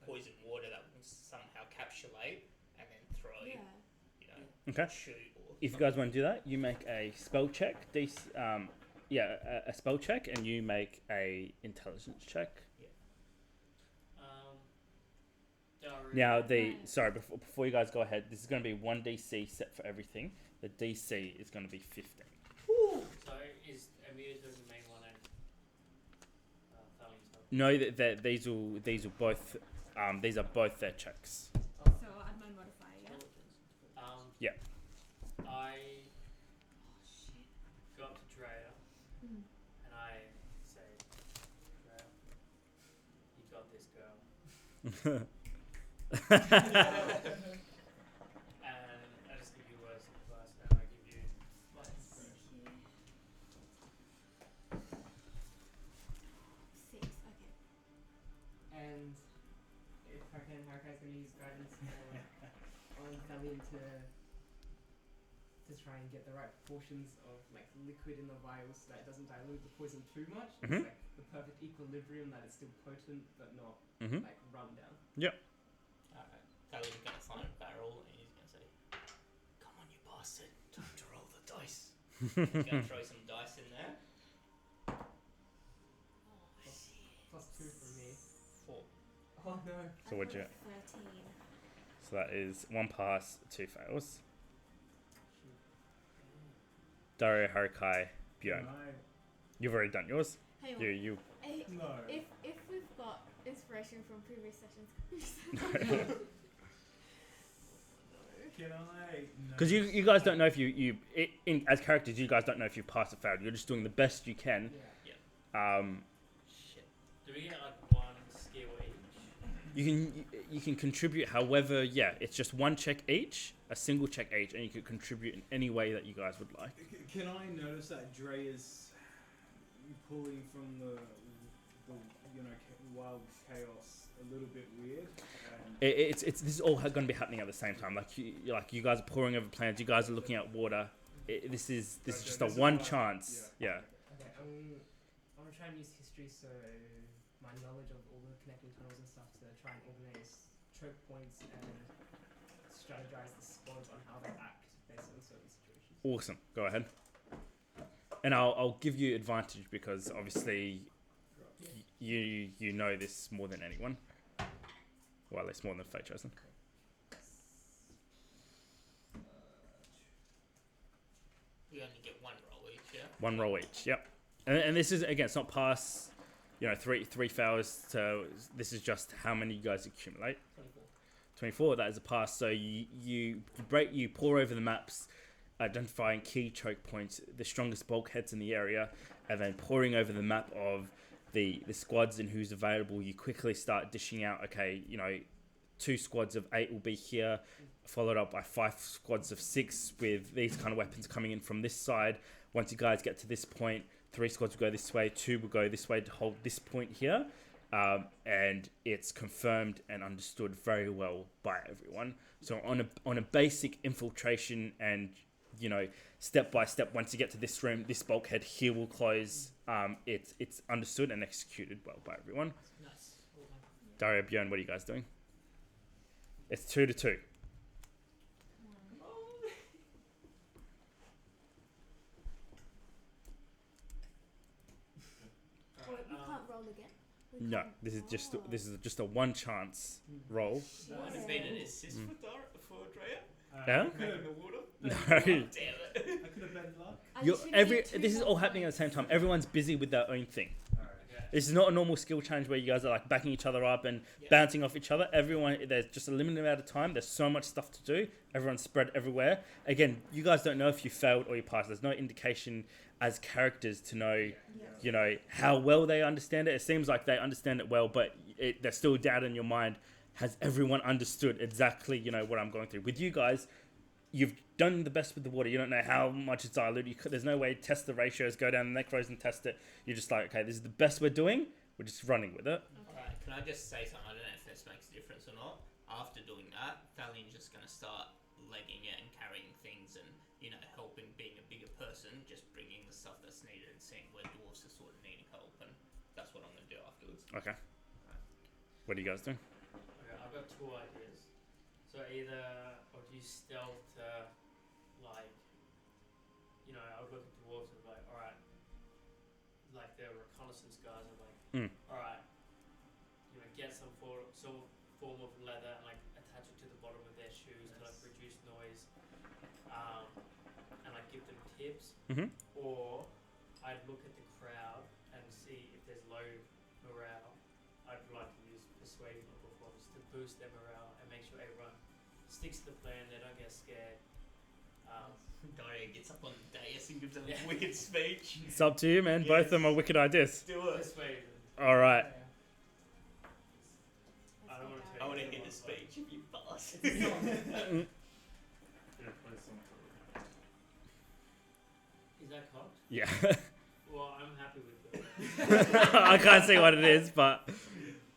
poison water that will somehow capsulate and then throw, Yeah. Okay. shoot or If you guys want to do that, you make a spell check. A spell check, and you make a intelligence check. Now, before you guys go ahead, this is going to be 1d6 set for everything. The DC is going to be 15. So is Amir doing the main one and Thalin's helping? No, that these will both these are both their checks. So I'll add my modifier, yeah? Yeah. I Oh, shit. go up to Drea Mm. and I say, Drea, you got this, girl. And I just give you words of advice and I give you Six, okay. And if I can, Harikai's going to use guidance on Thalin to try and get the right proportions of like liquid in the vial so that it doesn't dilute the poison too much. Mhm. It's like the perfect equilibrium that it's still potent but not Mm-hmm. like run down. Alright. Thalin's gonna find a barrel and he's gonna say, "Come on, you bastard, time to roll the dice." He's gonna throw some dice in there. Oh, shit. Plus 2 from me. 4. Oh no. So what'd you? 13. So that is 1 pass, 2 fails. Dario, Harikai, Bjorn. Can I? You've already done yours. Hang on. You. No. If we've got inspiration from previous sessions, Can I? Because you guys don't know if as characters, you guys don't know if you passed or failed. You're just doing the best you can. Yeah. Shit. Do we get like one skill each? You can contribute however. Yeah, it's just 1 check each, a single check each, and you can contribute in any way that you guys would like. Can I notice that Dre is pulling from the wild chaos a little bit weird? And It's this is all going to be happening at the same time. Like you guys are pouring over plans. You guys are looking at water. This is just a this is one like- chance. Yeah. Okay, I'm gonna try and use history, so my knowledge of all the connecting tunnels and stuff to try and organize choke points and strategize the squads on how they act based on certain situations. Awesome. Go ahead. And I'll give you advantage because obviously you know this more than anyone. Well, at least more than Fate Chosen. We only get 1 roll each, yeah? 1 roll each. Yep. And this is again, it's not pass. 3 fails. So this is just how many you guys accumulate. 24. 24. That is a pass. So you pour over the maps, identifying key choke points, the strongest bulkheads in the area, and then pouring over the map of the squads and who's available. You quickly start dishing out. Okay, 2 squads of 8 will be here, followed up by 5 squads of 6 with these kind of weapons coming in from this side. Once you guys get to this point, 3 squads will go this way, 2 will go this way to hold this point here. And it's confirmed and understood very well by everyone. So on a basic infiltration and step by step, once you get to this room, this bulkhead here will close. It's understood and executed well by everyone. Nice. Dario, Björn, what are you guys doing? It's 2-2. Well, you can't roll again. We No, can't- this is just a one chance Mm. roll. Might have been an assist for Drea. Yeah? Making the water. No. Damn it. I could have bet luck. And you shouldn't get 2 This is all more happening at the same points. time. Everyone's busy with their own thing. Alright. Okay. This is not a normal skill challenge where you guys are like backing each other up and Yeah. bouncing off each other. Everyone, there's just a limited amount of time. There's so much stuff to do. Everyone's spread everywhere. Again, you guys don't know if you failed or you passed. There's no indication as characters to know, Yeah. how well they understand it. It seems like they understand it well, but there's still doubt in your mind. Has everyone understood exactly, what I'm going through? With you guys, you've done the best with the water. You don't know how much it's diluted. There's no way to test the ratios, go down the necros and test it. You're just like, okay, this is the best we're doing. We're just running with it. Alright, can I just say something? I don't know if this makes a difference or not. After doing that, Thalian's just going to start legging it and carrying things and, helping, being a bigger person, just bringing the stuff that's needed and seeing where dwarves are sort of needing help. And that's what I'm going to do afterwards. Okay. What do you guys do? Okay, I've got 2 ideas. So either I'll use stealth to, I would look at dwarves and be like, alright, like the reconnaissance guys are like, alright, get some form of leather and attach it to the bottom of their shoes to reduce noise, and give them tips. Mm-hmm. Or I'd look at the crowd and see if there's low morale. I'd like to use persuasion or performance to boost their morale and make sure everyone sticks to the plan, they don't get scared. Daria gets up on the dais and gives them a wicked speech. It's up to you, man. Both of them are wicked ideas. Do it. Persuasion. All right. I don't want to I want to hear the speech if you pass. Yeah, play something. Is that cocked? Yeah. Well, I'm happy with it. I can't see what it is, but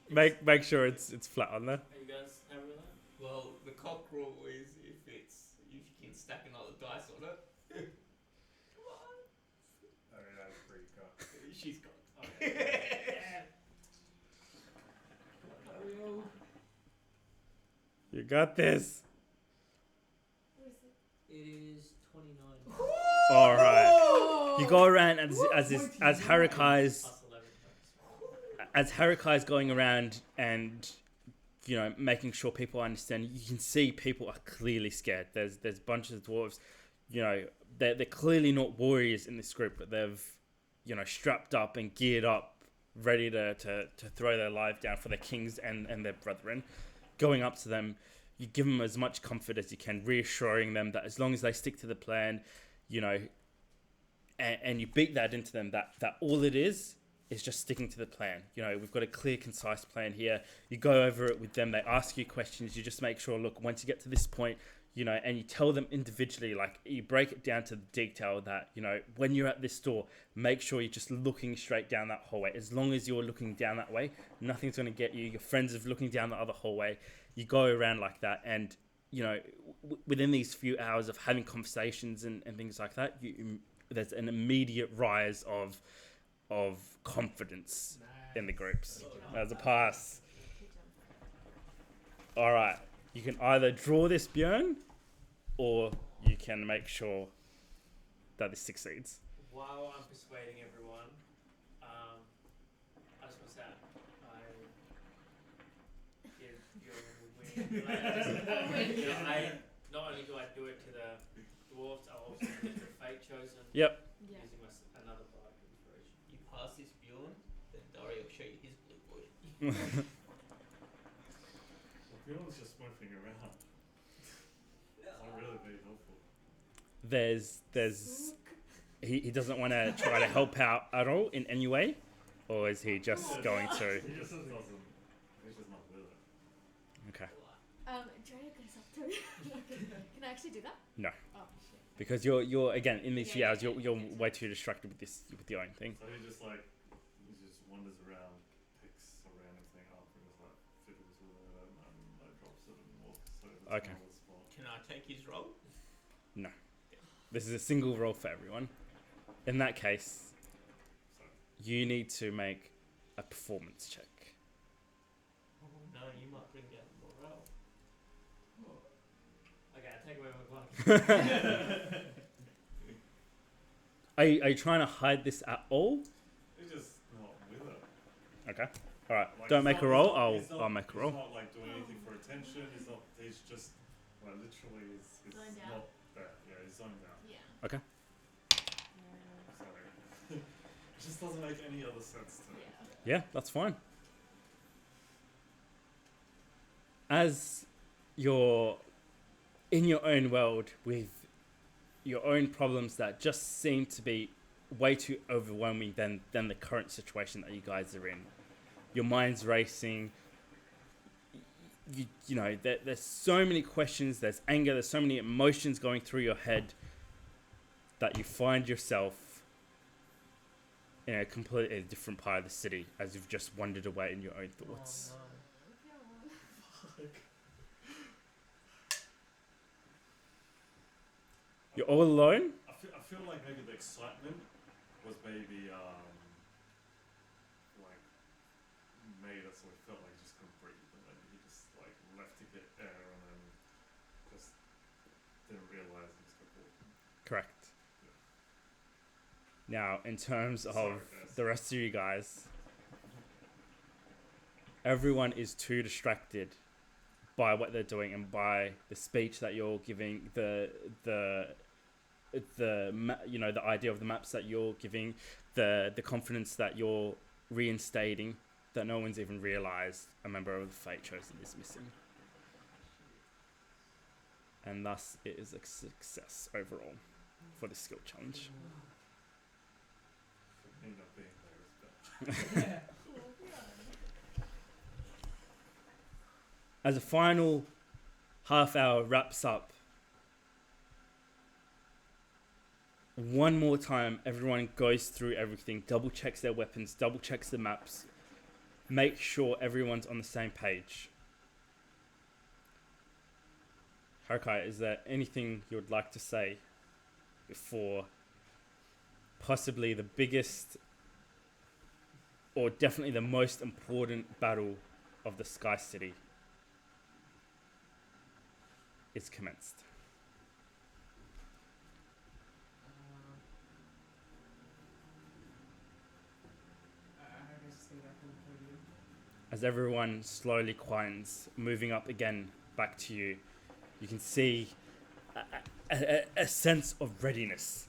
make sure it's flat on there. Are you guys happy with that? Well, the cock rule is if you can stack another dice on it. Come on. I mean, that's pretty cool. She's got. Okay. You got this. What is it? It is 29. All right. Oh! You go around as Harakai's Plus 11 points. as Harakai's going around and making sure people understand. You can see people are clearly scared. There's bunches of dwarves. They're clearly not warriors in this group, but they've strapped up and geared up, ready to throw their life down for their kings and their brethren. Going up to them, you give them as much comfort as you can, reassuring them that as long as they stick to the plan, and you beat that into them that all it is just sticking to the plan. We've got a clear, concise plan here. You go over it with them. They ask you questions. You just make sure, look, once you get to this point, and you tell them individually, you break it down to the detail that, when you're at this door, make sure you're just looking straight down that hallway. As long as you're looking down that way, nothing's going to get you. Your friends are looking down the other hallway. You go around like that. And, within these few hours of having conversations and things like that, there's an immediate rise of confidence in the groups. As a pass. All right. You can either draw this, Björn, or you can make sure that this succeeds. While I'm persuading everyone, I just want to say I give you a win. Not only do I do it to the dwarves, I also do it to the fate chosen. Yep. Yeah. Using another bardic inspiration. You pass this Bjorn, then Daria will show you his blue boy. Everyone's just sniffing around. It's not really very helpful. There's he doesn't want to try to help out at all in any way, or is he just going to? He just doesn't. He's just not with it. Okay, Try to get us up to Can I actually do that? No. Oh, shit. because you're again in these few Yeah, hours yeah, you're yeah. way too distracted with your own thing. So he just wanders around, picks a random thing up, and just like fiddles with it, and like drops it and walks over to Okay. another spot. Can I take his role? This is a single roll for everyone. In that case, So you need to make a performance check. No, you might bring down morale. Okay, I take away my block. Are you trying to hide this at all? he's just not with it. Okay. All right. Like, Don't he's make not- a roll. he's not- he's I'll not- make a roll. He's not like doing anything for attention. He's just like literally he's Zoned not out. there. Yeah, he's zoned out. Yeah. Sorry. It just doesn't make any other sense to me. Yeah. Yeah, that's fine. As you're in your own world with your own problems that just seem to be way too overwhelming than the current situation that you guys are in. Your mind's racing. You know, there's so many questions, there's anger, there's so many emotions going through your head that you find yourself in a completely different part of the city as you've just wandered away in your own thoughts. Oh, You're all alone? I feel like maybe the excitement was maybe like made it so it felt like he just couldn't breathe, and then he just like left to get air, and then just didn't realize he was walking. Correct. Now, in terms of Sorry, guys. the rest of you guys, everyone is too distracted by what they're doing and by the speech that you're giving, the idea of the maps that you're giving, the confidence that you're reinstating, that no one's even realized a member of the Fate Chosen is missing. And thus, it is a success overall for the skill challenge. For me not being there is bad. Yeah. As a final half hour wraps up, one more time, everyone goes through everything, double checks their weapons, double checks the maps, make sure everyone's on the same page. Harukai, is there anything you would like to say before possibly the biggest or definitely the most important battle of the Sky City is commenced? I guess stay back on the podium. As everyone slowly quiets, moving up again back to you, you can see a sense of readiness.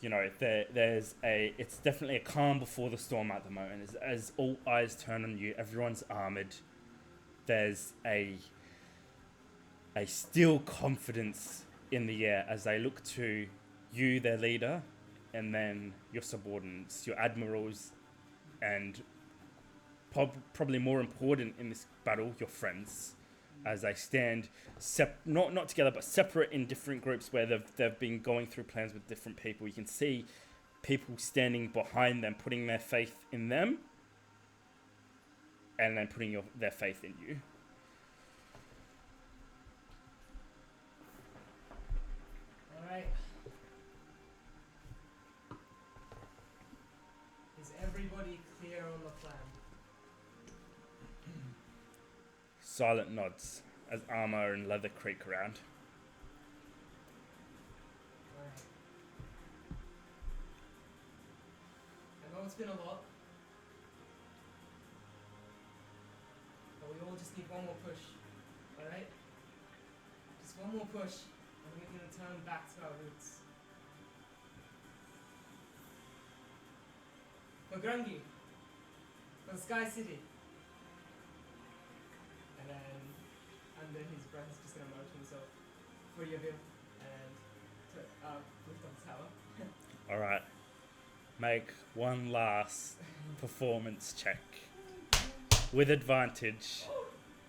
You know, it's definitely a calm before the storm at the moment. As all eyes turn on you, everyone's armored. There's a still confidence in the air as they look to you, their leader, and then your subordinates, your admirals, and probably more important in this battle, your friends, as they stand not together but separate in different groups where they've been going through plans with different people. You can see people standing behind them, putting their faith in them, and then putting their faith in you. Alright. Is everybody clear on the plan? Silent nods as Armor and Leather creak around. Alright. I know it's been a lot. But we all just need one more push. Alright? Just one more push. And we're gonna turn back to our roots. For Grungy. For the Sky City. And then under his breath, is just gonna motion himself free of him and lift up the tower. All right. Make one last performance check with advantage.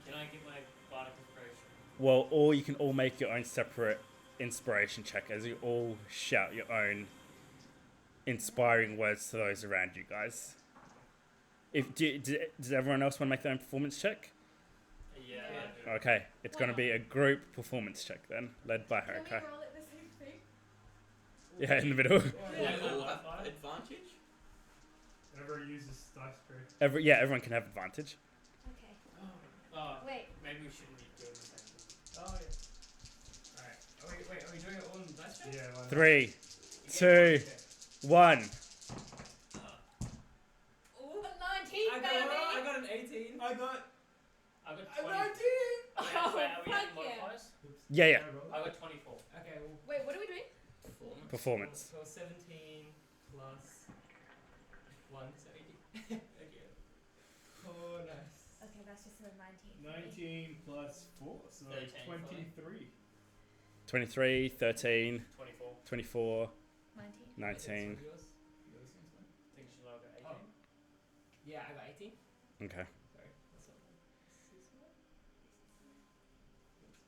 Can I get my bardic inspiration? Well, or you can all make your own separate inspiration check as you all shout your own inspiring words to those around you guys. Does everyone else want to make their own performance check? Yeah. Yeah. Okay, it's going to be a group performance check then, led by Can we Haruka. roll it the same thing? Yeah, in the middle. Yeah, Yeah. all have advantage? Whoever uses dice tray. Everyone can have advantage. Okay. Oh, Wait. maybe we shouldn't be doing the same thing. Oh yeah. Alright. Are we doing it all in dice check? Yeah. Why not? 3, 2, Okay. 1. Ooh, a 19, I baby! got an 18. I got I got a 20. 19. Oh, Wait, are we fuck adding yeah. modifiers? Yeah, yeah. I got 24. Okay, well, Wait, what are we doing? Performance. so 17 plus 1, so 18. Okay. Oh, nice. Okay, that's just a 19. 19 plus 4, so 13, 23. 23, 13, 24. 24, 19. 19. So yours? Yours is fine. I think she'll got 18. Oh. Yeah, I got 18. Okay. Sorry, that's not bad.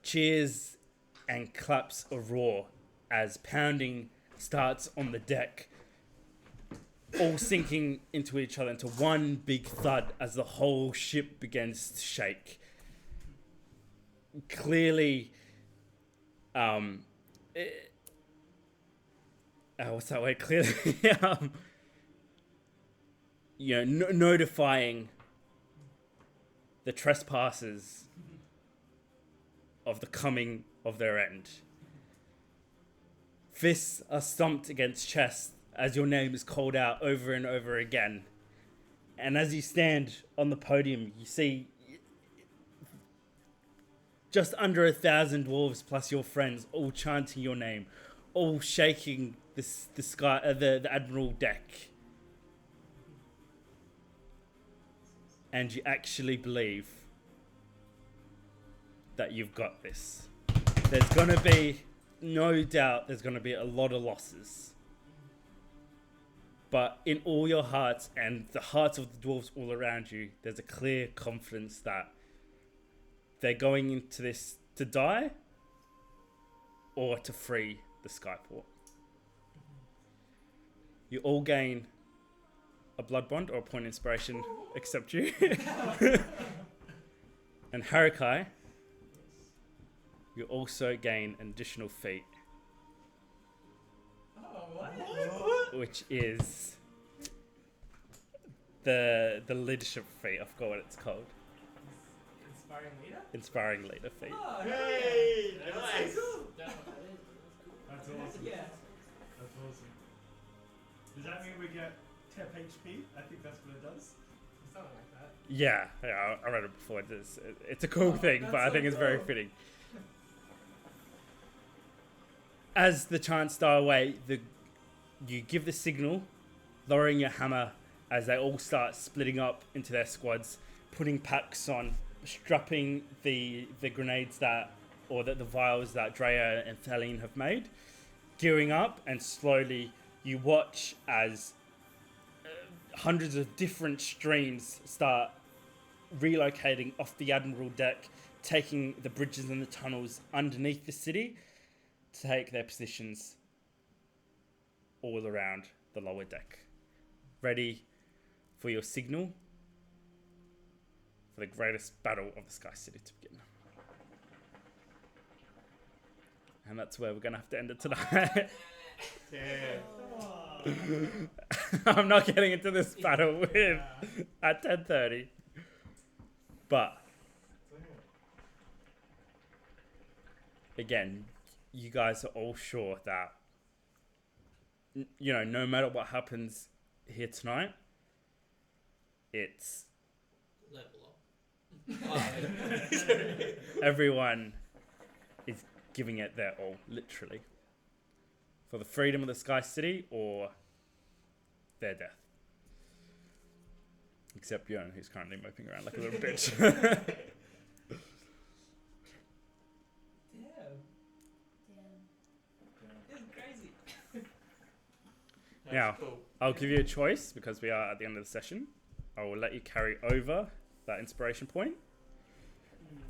Cheers and claps a roar as pounding starts on the deck, all sinking into each other into one big thud as the whole ship begins to shake. Clearly, what's that word? Clearly, notifying the trespassers of the coming of their end. Fists are stumped against chest as your name is called out over and over again. And as you stand on the podium, you see just under 1,000 dwarves plus your friends all chanting your name, all shaking the sky, the admiral deck. And you actually believe that you've got this. There's gonna be, no doubt, there's gonna be a lot of losses. But in all your hearts and the hearts of the dwarves all around you, there's a clear confidence that they're going into this to die or to free the Skyport. You all gain a blood bond or a point of inspiration, except you. And Harukai, you also gain an additional feat, Oh, what? which is the leadership feat. I forgot what it's called. Inspiring leader? Inspiring leader feat. Oh, Hey, That's nice. so cool. That's awesome. Yeah. That's awesome. Does that mean we get tep HP? I think that's what it does. Something like that. Yeah, I read it before. It's a cool thing, but I that's think so it's very cool. fitting. As the chants die away, you give the signal, lowering your hammer as they all start splitting up into their squads, putting packs on, strapping the grenades the vials that Drea and Thaline have made, gearing up, and slowly you watch as hundreds of different streams start relocating off the Admiral deck, taking the bridges and the tunnels underneath the city to take their positions all around the lower deck. Ready for your signal for the greatest battle of the Sky City to begin. And that's where we're going to have to end it tonight. I'm not getting into this battle with at 10:30. But again, you guys are all sure that no matter what happens here tonight, it's Level up. everyone is giving it their all, literally, for the freedom of the Sky City or their death. Except Bjorn, who's currently moping around like a little bitch. Now, Cool. I'll give you a choice because we are at the end of the session. I will let you carry over that inspiration point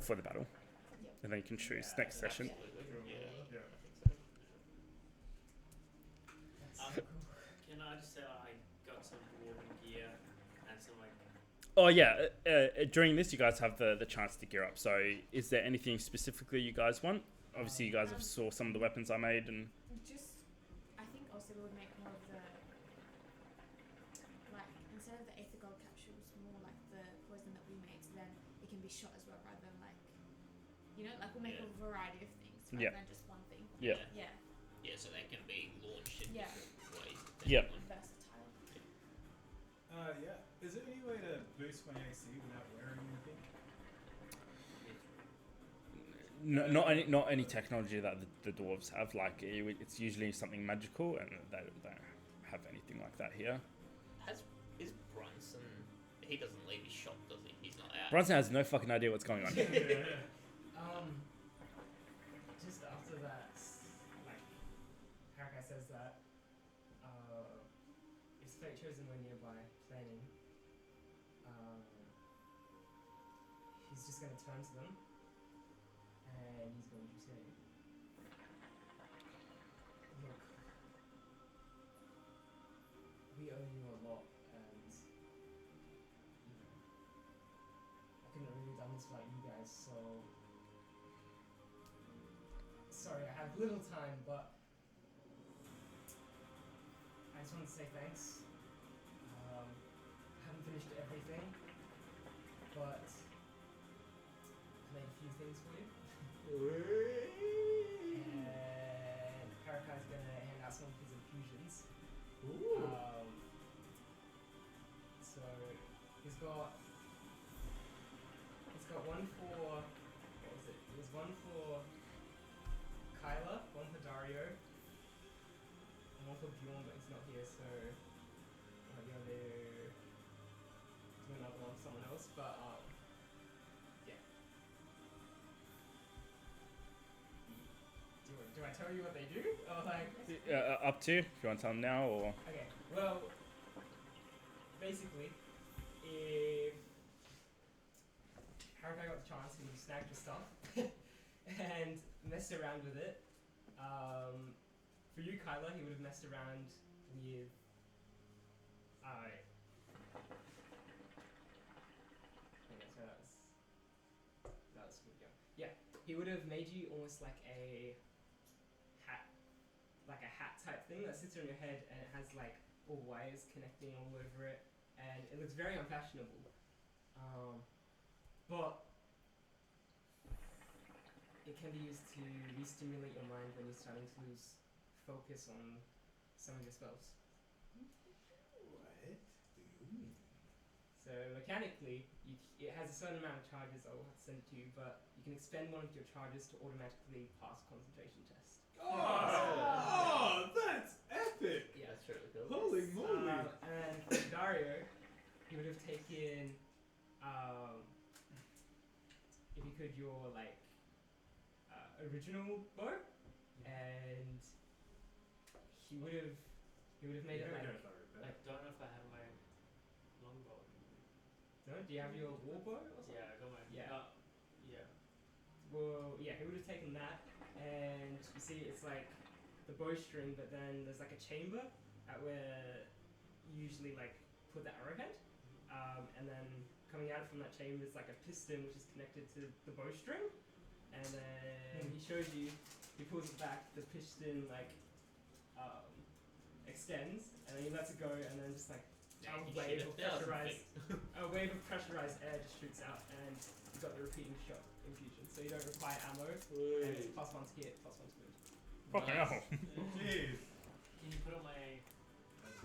for the battle, Yep. and then you can choose next session. Absolutely. Yeah. Yeah. I think so. That's so cool. Can I just say I got some dwarven gear and some like Oh yeah, during this you guys have the chance to gear up. So is there anything specifically you guys want? Obviously you guys have saw some of the weapons I made, and Just, I think also we would make more of the, like, instead of the Aether Gold capsules, more like the poison that we made, so then it can be shot as well, rather than like, you know, like we'll make Yeah. a variety of things, rather Yeah. than just one thing. Yeah. Yeah, Yeah, so they can be launched in Yeah. different ways. Yep. versatile. Yeah. Is there any way to boost my AC without wearing anything? not any technology that the dwarves have. Like it's usually something magical, and they don't have anything like that here. Is Brunson? He doesn't leave his shop, does he? He's not out. Bronson has no fucking idea what's going on. Just after that, like, Harakai says that, if Fate Chosen were nearby planning, he's just gonna turn to them, and he's going to say, look, we owe you a lot, and, you know, I couldn't have really done this without you guys, so sorry, I have little time, but I just want to say thanks. I haven't finished everything, but I made a few things for you. And Parakai's gonna hand out some of his infusions. So he's got one for, what was it? It was one for Kyla, one for Dario, and one for Bjorn, but he's not here, so I might be able to do another one for someone else, but yeah. Do I tell you what they do? Or like, Up to you, if you want to tell them now or. okay, well, basically, if Harakai got the chance, he would have snagged the stuff and messed around with it. For you, Kyla, he would have messed around with. So that was good. Yeah, he would have made you almost like a hat type thing that sits on your head, and it has like all wires connecting all over it, and it looks very unfashionable. But it can be used to re-stimulate your mind when you're starting to lose focus on some of your spells. What do you mean? So mechanically, it has a certain amount of charges. I will have to send it to you, but you can expend one of your charges to automatically pass a concentration test. Oh, that's epic! Yeah. That's really cool. Holy moly! And for Dario, he would have taken, if you could, your like original bow, and he would have made it like. I don't know if I have my longbow. No, do you have your war bow or something? Yeah, I got my Yeah. yeah. Well, yeah, he would have taken that, and you see, it's like the bowstring, but then there's like a chamber at where you usually like put the arrowhead, and then coming out from that chamber is like a piston which is connected to the bowstring, and then he shows you, he pulls it back, the piston like extends, and then he lets it go, and then just like a wave of pressurized air just shoots out, and you've got the repeating shot infusion, so you don't require ammo, and it's +1 to hit, +1 to move. Fucking hell. Jeez. Can you put on my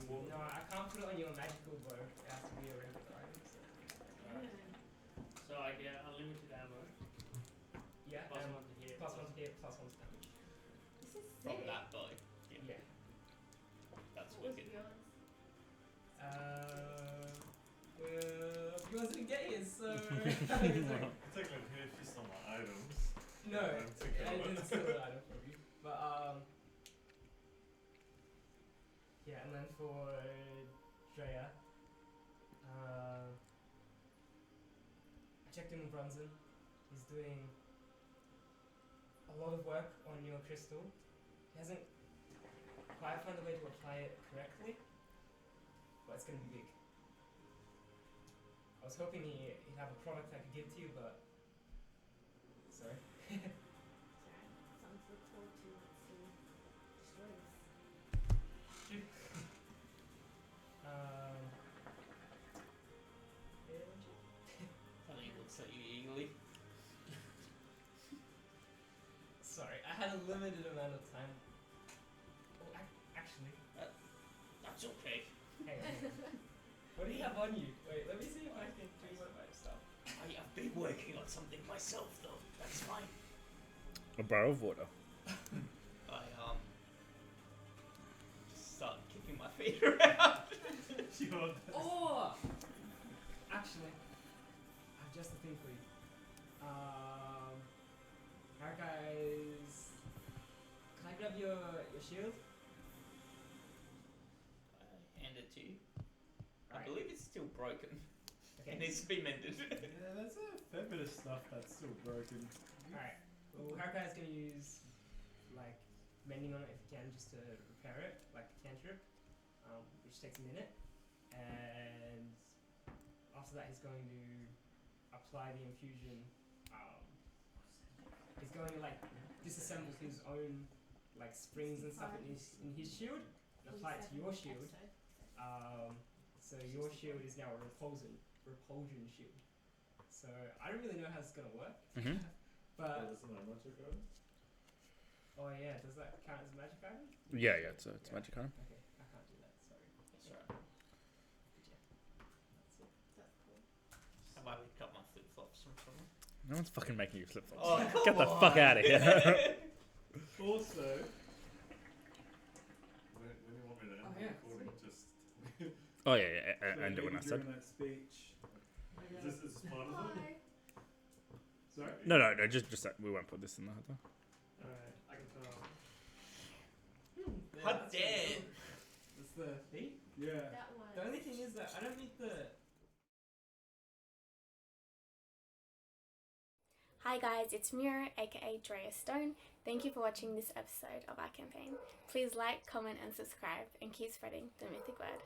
No, I can't put it on your magical bow. It has to be a regular item. so I get unlimited ammo, Yeah, plus and one to hit. +1 to hit, +1 to damage. This is From sick. that bow. Yeah. That's What was wicked. yours? Well, yours didn't get his, so. Technically, if you stole my items. No, I'm I taking didn't steal an item from you. But, yeah, and then went for Drea. I checked in with Bronson. He's doing a lot of work on your crystal. He hasn't quite found a way to apply it correctly, but it's going to be big. I was hoping he'd have a product I could give to you, but sorry. Something to look forward to once you destroy this. I think it looks at you eagerly. Sorry, I had a limited amount of time. Oh, actually, That's okay. hang on. What do you have on you? Wait, let me see if I can do some of my stuff. I've been working on something myself though. That's fine. A barrel of water. I just start kicking my feet around. Oh! Actually, I've just a thing for you. Alright guys, can I grab your shield? I hand it to you. I Alright. believe it's still broken. Okay. It needs to be mended. Yeah, that's a fair bit of stuff that's still broken. Alright. Well, Harakai's gonna use like mending on it if he can, just to repair it, like a cantrip, which takes a minute. And after that, he's going to apply the infusion. He's going to like disassemble his own like springs and stuff in his shield and apply it to your shield. So your shield is now a repulsion shield. So I don't really know how it's gonna work. Mm-hmm. But Isn't that magic item? oh yeah, does that count as a magic item? Yeah, it's a magic item. Okay, I can't do that. Sorry. That's right. Good job. That's it. That's cool. Have I picked up my flip flops from someone? No one's fucking making you flip flops. Oh, Get the fuck out of here. Also, When you want me to end Oh, the yeah, recording, just Oh yeah, so and do what I maybe said. during that speech. this is part of it. Hi. Sorry. No, just we won't put this in the header. Alright, I can tell. Hot damn! That's the feet? Yeah. That one. The only thing is that I don't need the. Hi guys, it's Mira, aka Drea Stone. Thank you for watching this episode of our campaign. Please like, comment and subscribe and keep spreading the Mythic Wyrd.